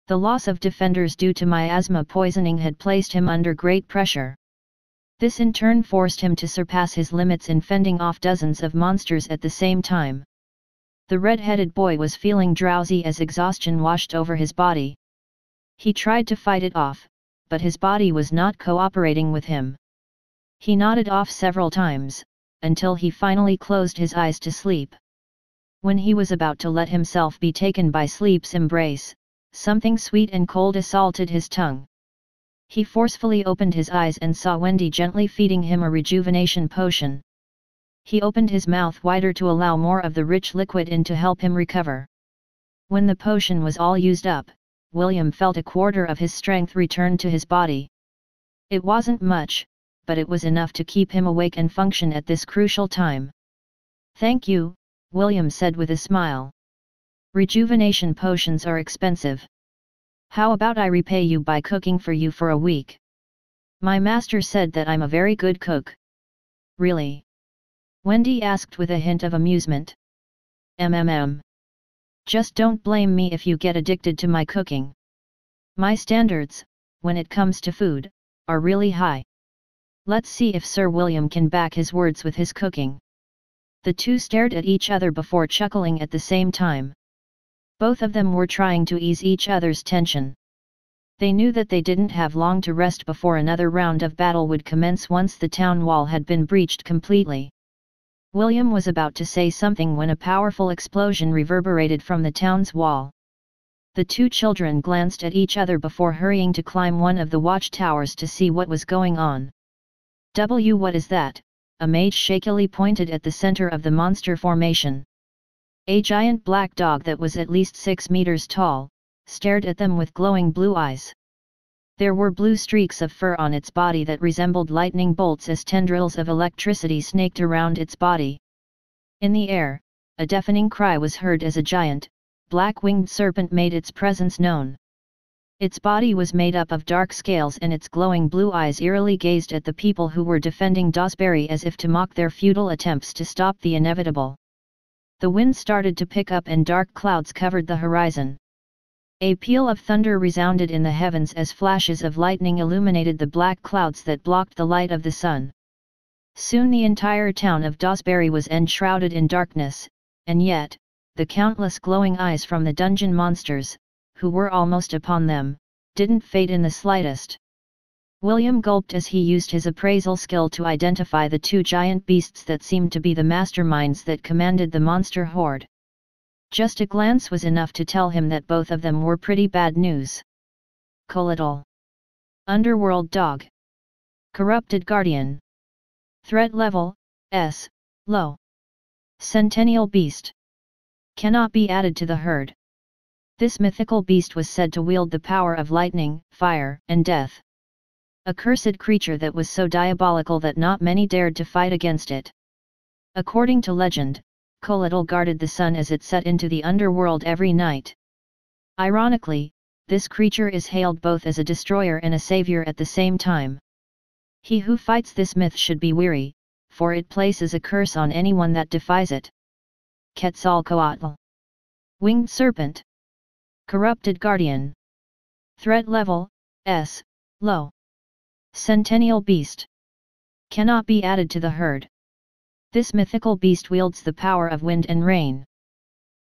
The loss of defenders due to miasma poisoning had placed him under great pressure. This in turn forced him to surpass his limits in fending off dozens of monsters at the same time. The red-headed boy was feeling drowsy as exhaustion washed over his body. He tried to fight it off, but his body was not cooperating with him. He nodded off several times, until he finally closed his eyes to sleep. When he was about to let himself be taken by sleep's embrace, something sweet and cold assaulted his tongue. He forcefully opened his eyes and saw Wendy gently feeding him a rejuvenation potion. He opened his mouth wider to allow more of the rich liquid in to help him recover. When the potion was all used up, William felt a quarter of his strength return to his body. It wasn't much, but it was enough to keep him awake and function at this crucial time. "Thank you," William said with a smile. "Rejuvenation potions are expensive. How about I repay you by cooking for you for a week? My master said that I'm a very good cook." "Really?" Wendy asked with a hint of amusement. Just don't blame me if you get addicted to my cooking. My standards, when it comes to food, are really high. Let's see if Sir William can back his words with his cooking." The two stared at each other before chuckling at the same time. Both of them were trying to ease each other's tension. They knew that they didn't have long to rest before another round of battle would commence once the town wall had been breached completely. William was about to say something when a powerful explosion reverberated from the town's wall. The two children glanced at each other before hurrying to climb one of the watchtowers to see what was going on. What is that?" a mage shakily pointed at the center of the monster formation. A giant black dog that was at least 6 meters tall, stared at them with glowing blue eyes. There were blue streaks of fur on its body that resembled lightning bolts as tendrils of electricity snaked around its body. In the air, a deafening cry was heard as a giant, black-winged serpent made its presence known. Its body was made up of dark scales and its glowing blue eyes eerily gazed at the people who were defending Dawsbury as if to mock their futile attempts to stop the inevitable. The wind started to pick up and dark clouds covered the horizon. A peal of thunder resounded in the heavens as flashes of lightning illuminated the black clouds that blocked the light of the sun. Soon the entire town of Dawsbury was enshrouded in darkness, and yet, the countless glowing eyes from the dungeon monsters, who were almost upon them, didn't fade in the slightest. William gulped as he used his appraisal skill to identify the two giant beasts that seemed to be the masterminds that commanded the monster horde. Just a glance was enough to tell him that both of them were pretty bad news. Colittle. Underworld Dog. Corrupted Guardian. Threat level, S, low. Centennial Beast. Cannot be added to the herd. This mythical beast was said to wield the power of lightning, fire, and death. A cursed creature that was so diabolical that not many dared to fight against it. According to legend, Colittle guarded the sun as it set into the underworld every night. Ironically, this creature is hailed both as a destroyer and a savior at the same time. He who fights this myth should be weary, for it places a curse on anyone that defies it. Quetzalcoatl. Winged Serpent. Corrupted Guardian. Threat level, S, low. Centennial Beast. Cannot be added to the herd. This mythical beast wields the power of wind and rain.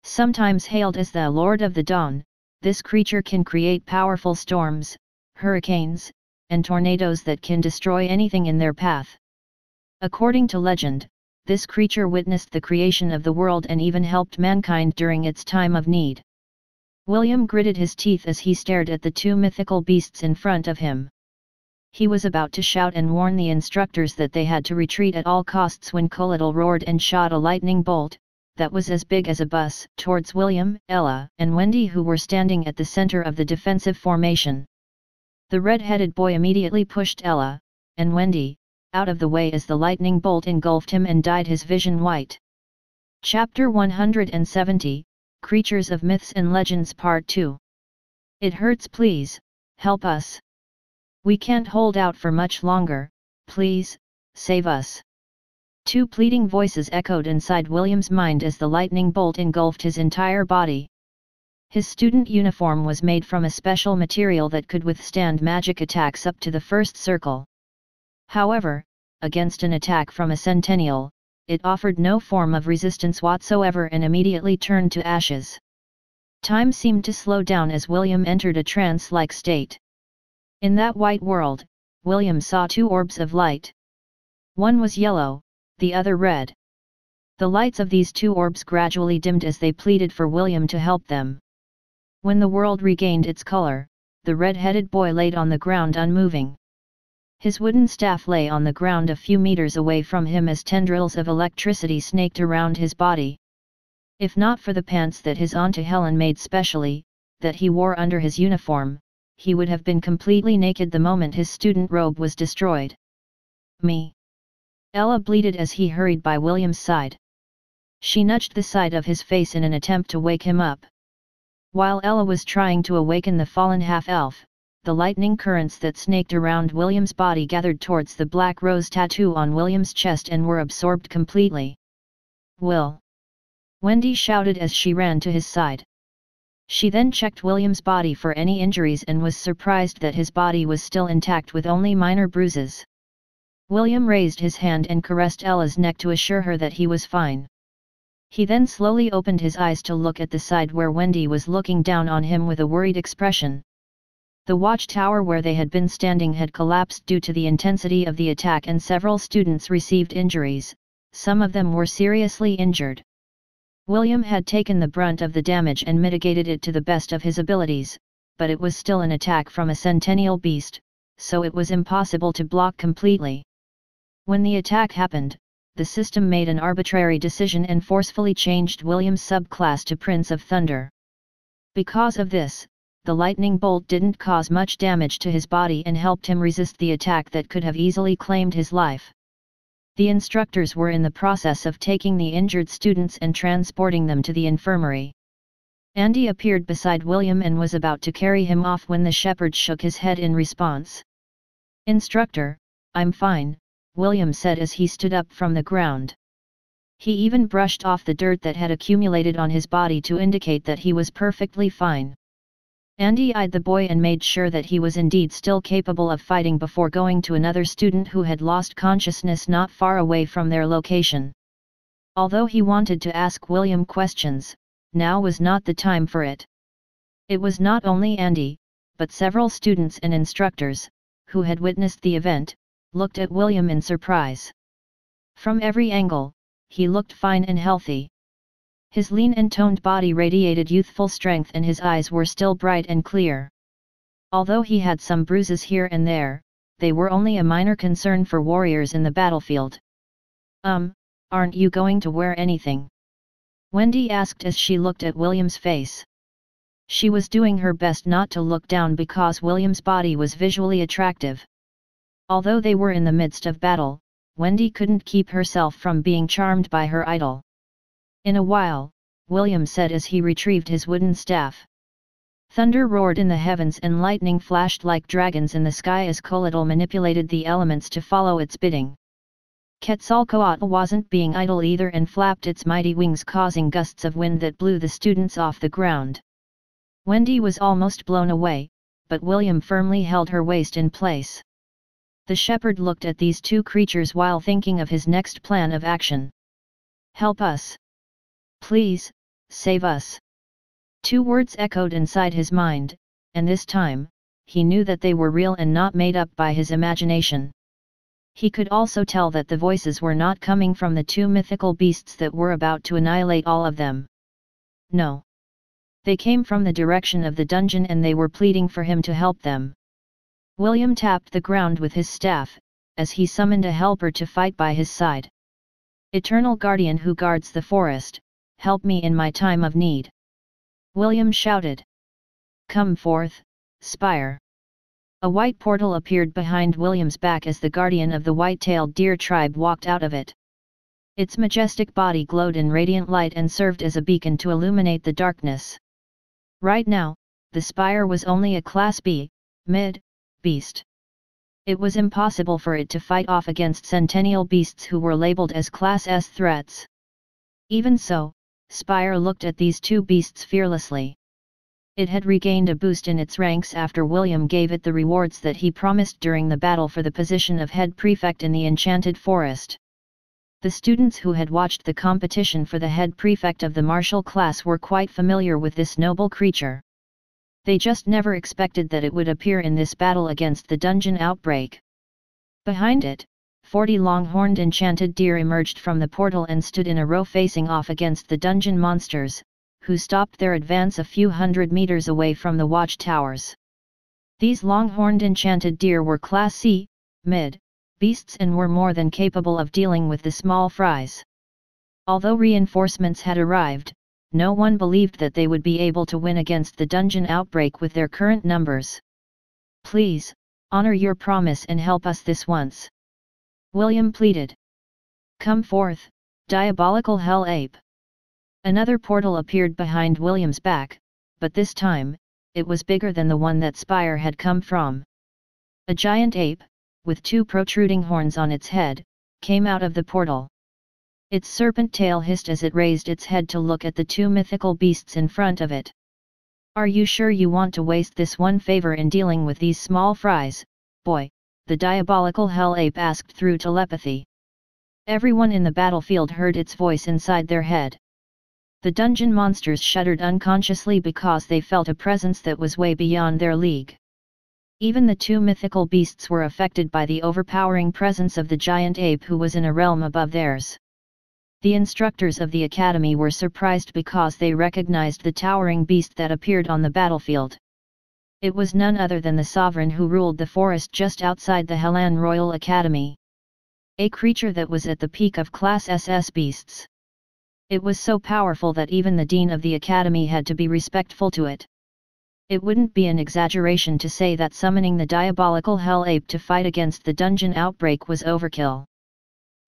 Sometimes hailed as the Lord of the Dawn, this creature can create powerful storms, hurricanes, and tornadoes that can destroy anything in their path. According to legend, this creature witnessed the creation of the world and even helped mankind during its time of need. William gritted his teeth as he stared at the two mythical beasts in front of him. He was about to shout and warn the instructors that they had to retreat at all costs when Colittle roared and shot a lightning bolt, that was as big as a bus, towards William, Ella, and Wendy, who were standing at the center of the defensive formation. The red-headed boy immediately pushed Ella, and Wendy, out of the way as the lightning bolt engulfed him and dyed his vision white. Chapter 170, Creatures of Myths and Legends Part 2. It hurts, please, help us. We can't hold out for much longer, please, save us. Two pleading voices echoed inside William's mind as the lightning bolt engulfed his entire body. His student uniform was made from a special material that could withstand magic attacks up to the first circle. However, against an attack from a centennial, it offered no form of resistance whatsoever and immediately turned to ashes. Time seemed to slow down as William entered a trance-like state. In that white world, William saw two orbs of light. One was yellow, the other red. The lights of these two orbs gradually dimmed as they pleaded for William to help them. When the world regained its color, the red-headed boy laid on the ground unmoving. His wooden staff lay on the ground a few meters away from him as tendrils of electricity snaked around his body. If not for the pants that his Aunt Helen made specially, that he wore under his uniform, he would have been completely naked the moment his student robe was destroyed. Me. Ella bleated as he hurried by William's side. She nudged the side of his face in an attempt to wake him up. While Ella was trying to awaken the fallen half-elf, the lightning currents that snaked around William's body gathered towards the black rose tattoo on William's chest and were absorbed completely. Will! Wendy shouted as she ran to his side. She then checked William's body for any injuries and was surprised that his body was still intact with only minor bruises. William raised his hand and caressed Ella's neck to assure her that he was fine. He then slowly opened his eyes to look at the side where Wendy was looking down on him with a worried expression. The watchtower where they had been standing had collapsed due to the intensity of the attack and several students received injuries, some of them were seriously injured. William had taken the brunt of the damage and mitigated it to the best of his abilities, but it was still an attack from a centennial beast, so it was impossible to block completely. When the attack happened, the system made an arbitrary decision and forcefully changed William's subclass to Prince of Thunder. Because of this, the lightning bolt didn't cause much damage to his body and helped him resist the attack that could have easily claimed his life. The instructors were in the process of taking the injured students and transporting them to the infirmary. Andy appeared beside William and was about to carry him off when the shepherd shook his head in response. "Instructor, I'm fine," William said as he stood up from the ground. He even brushed off the dirt that had accumulated on his body to indicate that he was perfectly fine. Andy eyed the boy and made sure that he was indeed still capable of fighting before going to another student who had lost consciousness not far away from their location. Although he wanted to ask William questions, now was not the time for it. It was not only Andy, but several students and instructors, who had witnessed the event, looked at William in surprise. From every angle, he looked fine and healthy. His lean and toned body radiated youthful strength and his eyes were still bright and clear. Although he had some bruises here and there, they were only a minor concern for warriors in the battlefield. Aren't you going to wear anything?" Wendy asked as she looked at William's face. She was doing her best not to look down because William's body was visually attractive. Although they were in the midst of battle, Wendy couldn't keep herself from being charmed by her idol. "In a while," William said as he retrieved his wooden staff. Thunder roared in the heavens and lightning flashed like dragons in the sky as Colitl manipulated the elements to follow its bidding. Quetzalcoatl wasn't being idle either and flapped its mighty wings, causing gusts of wind that blew the students off the ground. Wendy was almost blown away, but William firmly held her waist in place. The shepherd looked at these two creatures while thinking of his next plan of action. "Help us. Please, save us." Two words echoed inside his mind, and this time, he knew that they were real and not made up by his imagination. He could also tell that the voices were not coming from the two mythical beasts that were about to annihilate all of them. No. They came from the direction of the dungeon and they were pleading for him to help them. William tapped the ground with his staff, as he summoned a helper to fight by his side. "Eternal guardian who guards the forest, help me in my time of need." William shouted. "Come forth, Spire." A white portal appeared behind William's back as the guardian of the white-tailed deer tribe walked out of it. Its majestic body glowed in radiant light and served as a beacon to illuminate the darkness. Right now, the Spire was only a Class B, mid, beast. It was impossible for it to fight off against centennial beasts who were labeled as Class S threats. Even so, Spire looked at these two beasts fearlessly. It had regained a boost in its ranks after William gave it the rewards that he promised during the battle for the position of head prefect in the Enchanted Forest. The students who had watched the competition for the head prefect of the martial class were quite familiar with this noble creature. They just never expected that it would appear in this battle against the dungeon Outbreak. Behind it, 40 long-horned enchanted deer emerged from the portal and stood in a row facing off against the dungeon monsters, who stopped their advance a few hundred meters away from the watchtowers. These long-horned enchanted deer were Class C, mid, beasts and were more than capable of dealing with the small fries. Although reinforcements had arrived, no one believed that they would be able to win against the dungeon Outbreak with their current numbers. "Please, honor your promise and help us this once," William pleaded. "Come forth, diabolical hell ape." Another portal appeared behind William's back, but this time, it was bigger than the one that Spire had come from. A giant ape, with two protruding horns on its head, came out of the portal. Its serpent tail hissed as it raised its head to look at the two mythical beasts in front of it. "Are you sure you want to waste this one favor in dealing with these small fries, boy?" the diabolical hell ape asked through telepathy. Everyone in the battlefield heard its voice inside their head. The dungeon monsters shuddered unconsciously because they felt a presence that was way beyond their league. Even the two mythical beasts were affected by the overpowering presence of the giant ape who was in a realm above theirs. The instructors of the academy were surprised because they recognized the towering beast that appeared on the battlefield. It was none other than the sovereign who ruled the forest just outside the Hellan Royal Academy. A creature that was at the peak of Class SS beasts. It was so powerful that even the dean of the academy had to be respectful to it. It wouldn't be an exaggeration to say that summoning the diabolical hell ape to fight against the dungeon Outbreak was overkill.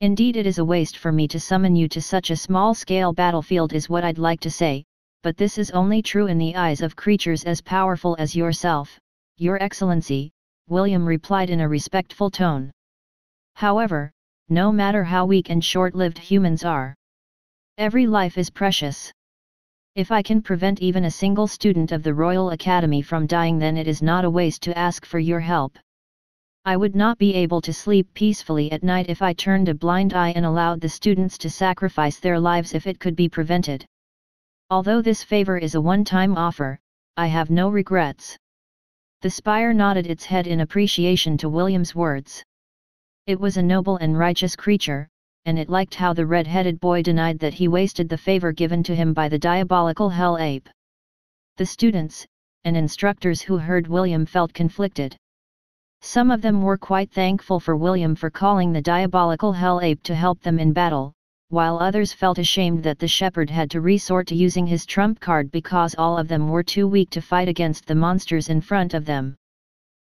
"Indeed, it is a waste for me to summon you to such a small-scale battlefield is what I'd like to say, but this is only true in the eyes of creatures as powerful as yourself, Your Excellency," William replied in a respectful tone. "However, no matter how weak and short-lived humans are, every life is precious. If I can prevent even a single student of the Royal Academy from dying, then it is not a waste to ask for your help. I would not be able to sleep peacefully at night if I turned a blind eye and allowed the students to sacrifice their lives if it could be prevented. Although this favor is a one-time offer, I have no regrets." The Spire nodded its head in appreciation to William's words. It was a noble and righteous creature, and it liked how the red-headed boy denied that he wasted the favor given to him by the diabolical hell ape. The students and instructors who heard William felt conflicted. Some of them were quite thankful for William for calling the diabolical hell ape to help them in battle, while others felt ashamed that the shepherd had to resort to using his trump card because all of them were too weak to fight against the monsters in front of them.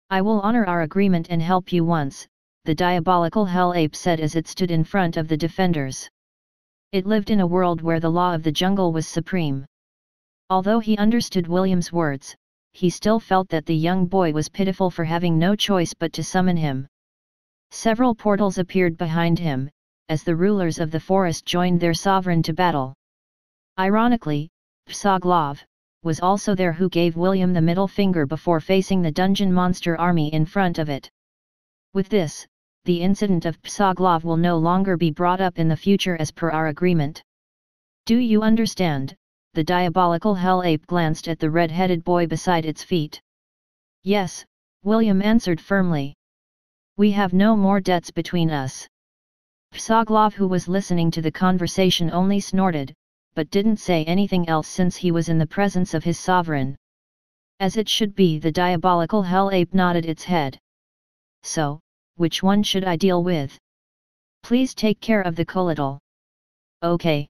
"I will honor our agreement and help you once," the diabolical hell ape said as it stood in front of the defenders. It lived in a world where the law of the jungle was supreme. Although he understood William's words, he still felt that the young boy was pitiful for having no choice but to summon him. Several portals appeared behind him, as the rulers of the forest joined their sovereign to battle. Ironically, Psoglov was also there, who gave William the middle finger before facing the dungeon monster army in front of it. With this, the incident of Psoglov will no longer be brought up in the future as per our agreement. Do you understand? The diabolical hell ape glanced at the red-headed boy beside its feet. Yes, William answered firmly. We have no more debts between us. Psoglov, who was listening to the conversation, only snorted, but didn't say anything else since he was in the presence of his sovereign. As it should be, the diabolical hell ape nodded its head. So, which one should I deal with? Please take care of the collateral. Okay.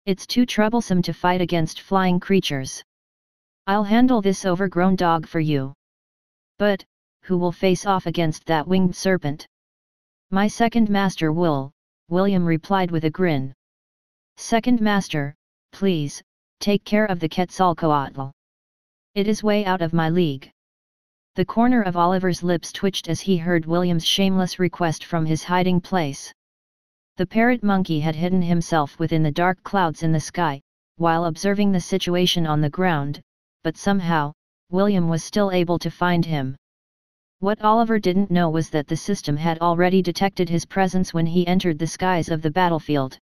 It's too troublesome to fight against flying creatures. I'll handle this overgrown dog for you. But, who will face off against that winged serpent? My second master will, William replied with a grin. Second master, please, take care of the Quetzalcoatl. It is way out of my league. The corner of Oliver's lips twitched as he heard William's shameless request from his hiding place. The parrot monkey had hidden himself within the dark clouds in the sky, while observing the situation on the ground, but somehow, William was still able to find him. What Oliver didn't know was that the system had already detected his presence when he entered the skies of the battlefield.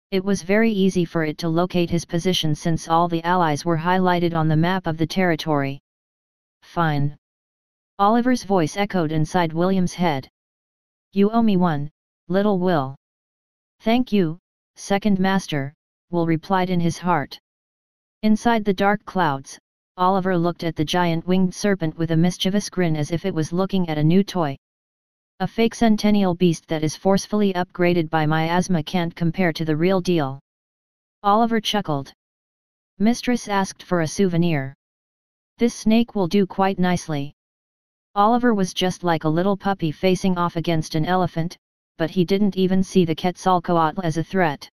It was very easy for it to locate his position since all the allies were highlighted on the map of the territory. Fine. Oliver's voice echoed inside William's head. You owe me one, little Will. Thank you, second master, Will replied in his heart. Inside the dark clouds, Oliver looked at the giant winged serpent with a mischievous grin as if it was looking at a new toy. A fake centennial beast that is forcefully upgraded by miasma can't compare to the real deal. Oliver chuckled. Mistress asked for a souvenir. This snake will do quite nicely. Oliver was just like a little puppy facing off against an elephant, but he didn't even see the Quetzalcoatl as a threat.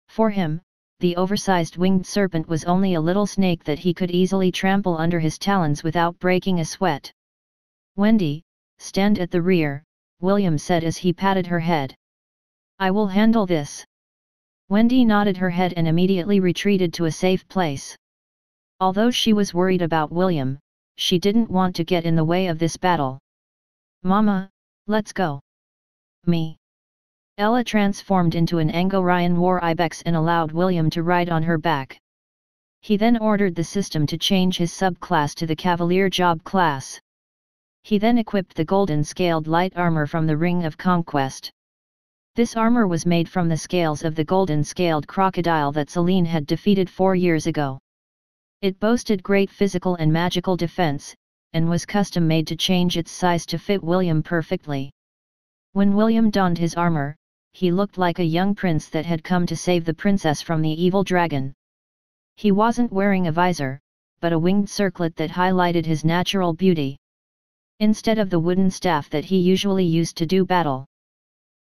For him, the oversized winged serpent was only a little snake that he could easily trample under his talons without breaking a sweat. Wendy, stand at the rear, William said as he patted her head. I will handle this. Wendy nodded her head and immediately retreated to a safe place. Although she was worried about William, she didn't want to get in the way of this battle. Mama, let's go. Me. Ella transformed into an Angorian war ibex and allowed William to ride on her back. He then ordered the system to change his subclass to the Cavalier Job class. He then equipped the golden scaled light armor from the Ring of Conquest. This armor was made from the scales of the golden scaled crocodile that Celine had defeated 4 years ago. It boasted great physical and magical defense, and was custom made to change its size to fit William perfectly. When William donned his armor, he looked like a young prince that had come to save the princess from the evil dragon. He wasn't wearing a visor, but a winged circlet that highlighted his natural beauty. Instead of the wooden staff that he usually used to do battle,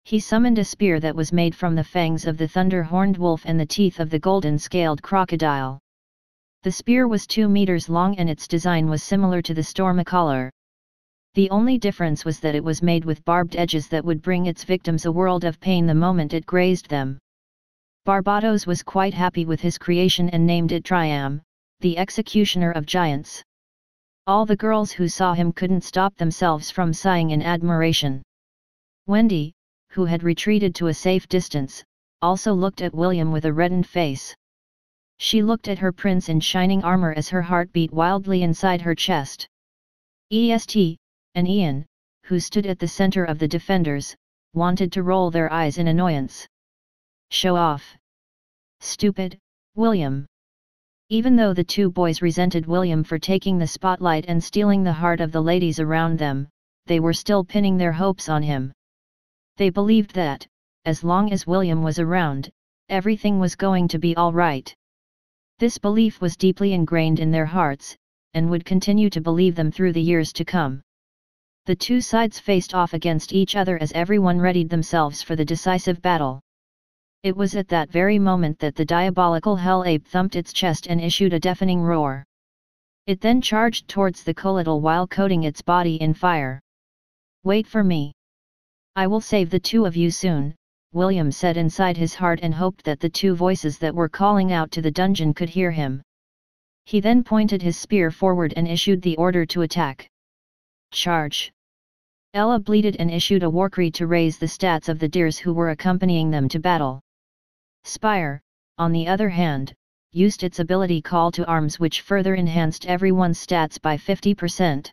he summoned a spear that was made from the fangs of the thunder-horned wolf and the teeth of the golden-scaled crocodile. The spear was 2 meters long and its design was similar to the Stormacaller. The only difference was that it was made with barbed edges that would bring its victims a world of pain the moment it grazed them. Barbados was quite happy with his creation and named it Triam, the executioner of giants. All the girls who saw him couldn't stop themselves from sighing in admiration. Wendy, who had retreated to a safe distance, also looked at William with a reddened face. She looked at her prince in shining armor as her heart beat wildly inside her chest. And Ian, who stood at the center of the defenders, wanted to roll their eyes in annoyance. Show off. Stupid, William. Even though the two boys resented William for taking the spotlight and stealing the heart of the ladies around them, they were still pinning their hopes on him. They believed that, as long as William was around, everything was going to be all right. This belief was deeply ingrained in their hearts, and would continue to believe them through the years to come. The two sides faced off against each other as everyone readied themselves for the decisive battle. It was at that very moment that the diabolical hell ape thumped its chest and issued a deafening roar. It then charged towards the colloidal while coating its body in fire. "Wait for me. I will save the two of you soon," William said inside his heart, and hoped that the two voices that were calling out to the dungeon could hear him. He then pointed his spear forward and issued the order to attack. Charge! Ella bleated and issued a warcry to raise the stats of the deers who were accompanying them to battle. Spire, on the other hand, used its ability Call to Arms, which further enhanced everyone's stats by 50%.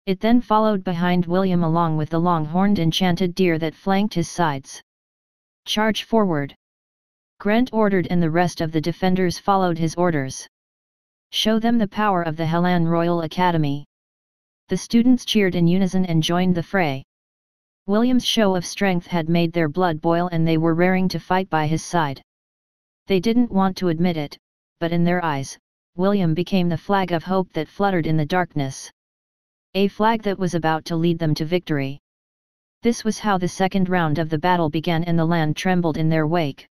It then followed behind William along with the long-horned enchanted deer that flanked his sides. Charge forward! Grant ordered, and the rest of the defenders followed his orders. Show them the power of the Hellan Royal Academy. The students cheered in unison and joined the fray. William's show of strength had made their blood boil, and they were raring to fight by his side. They didn't want to admit it, but in their eyes, William became the flag of hope that fluttered in the darkness. A flag that was about to lead them to victory. This was how the second round of the battle began, and the land trembled in their wake.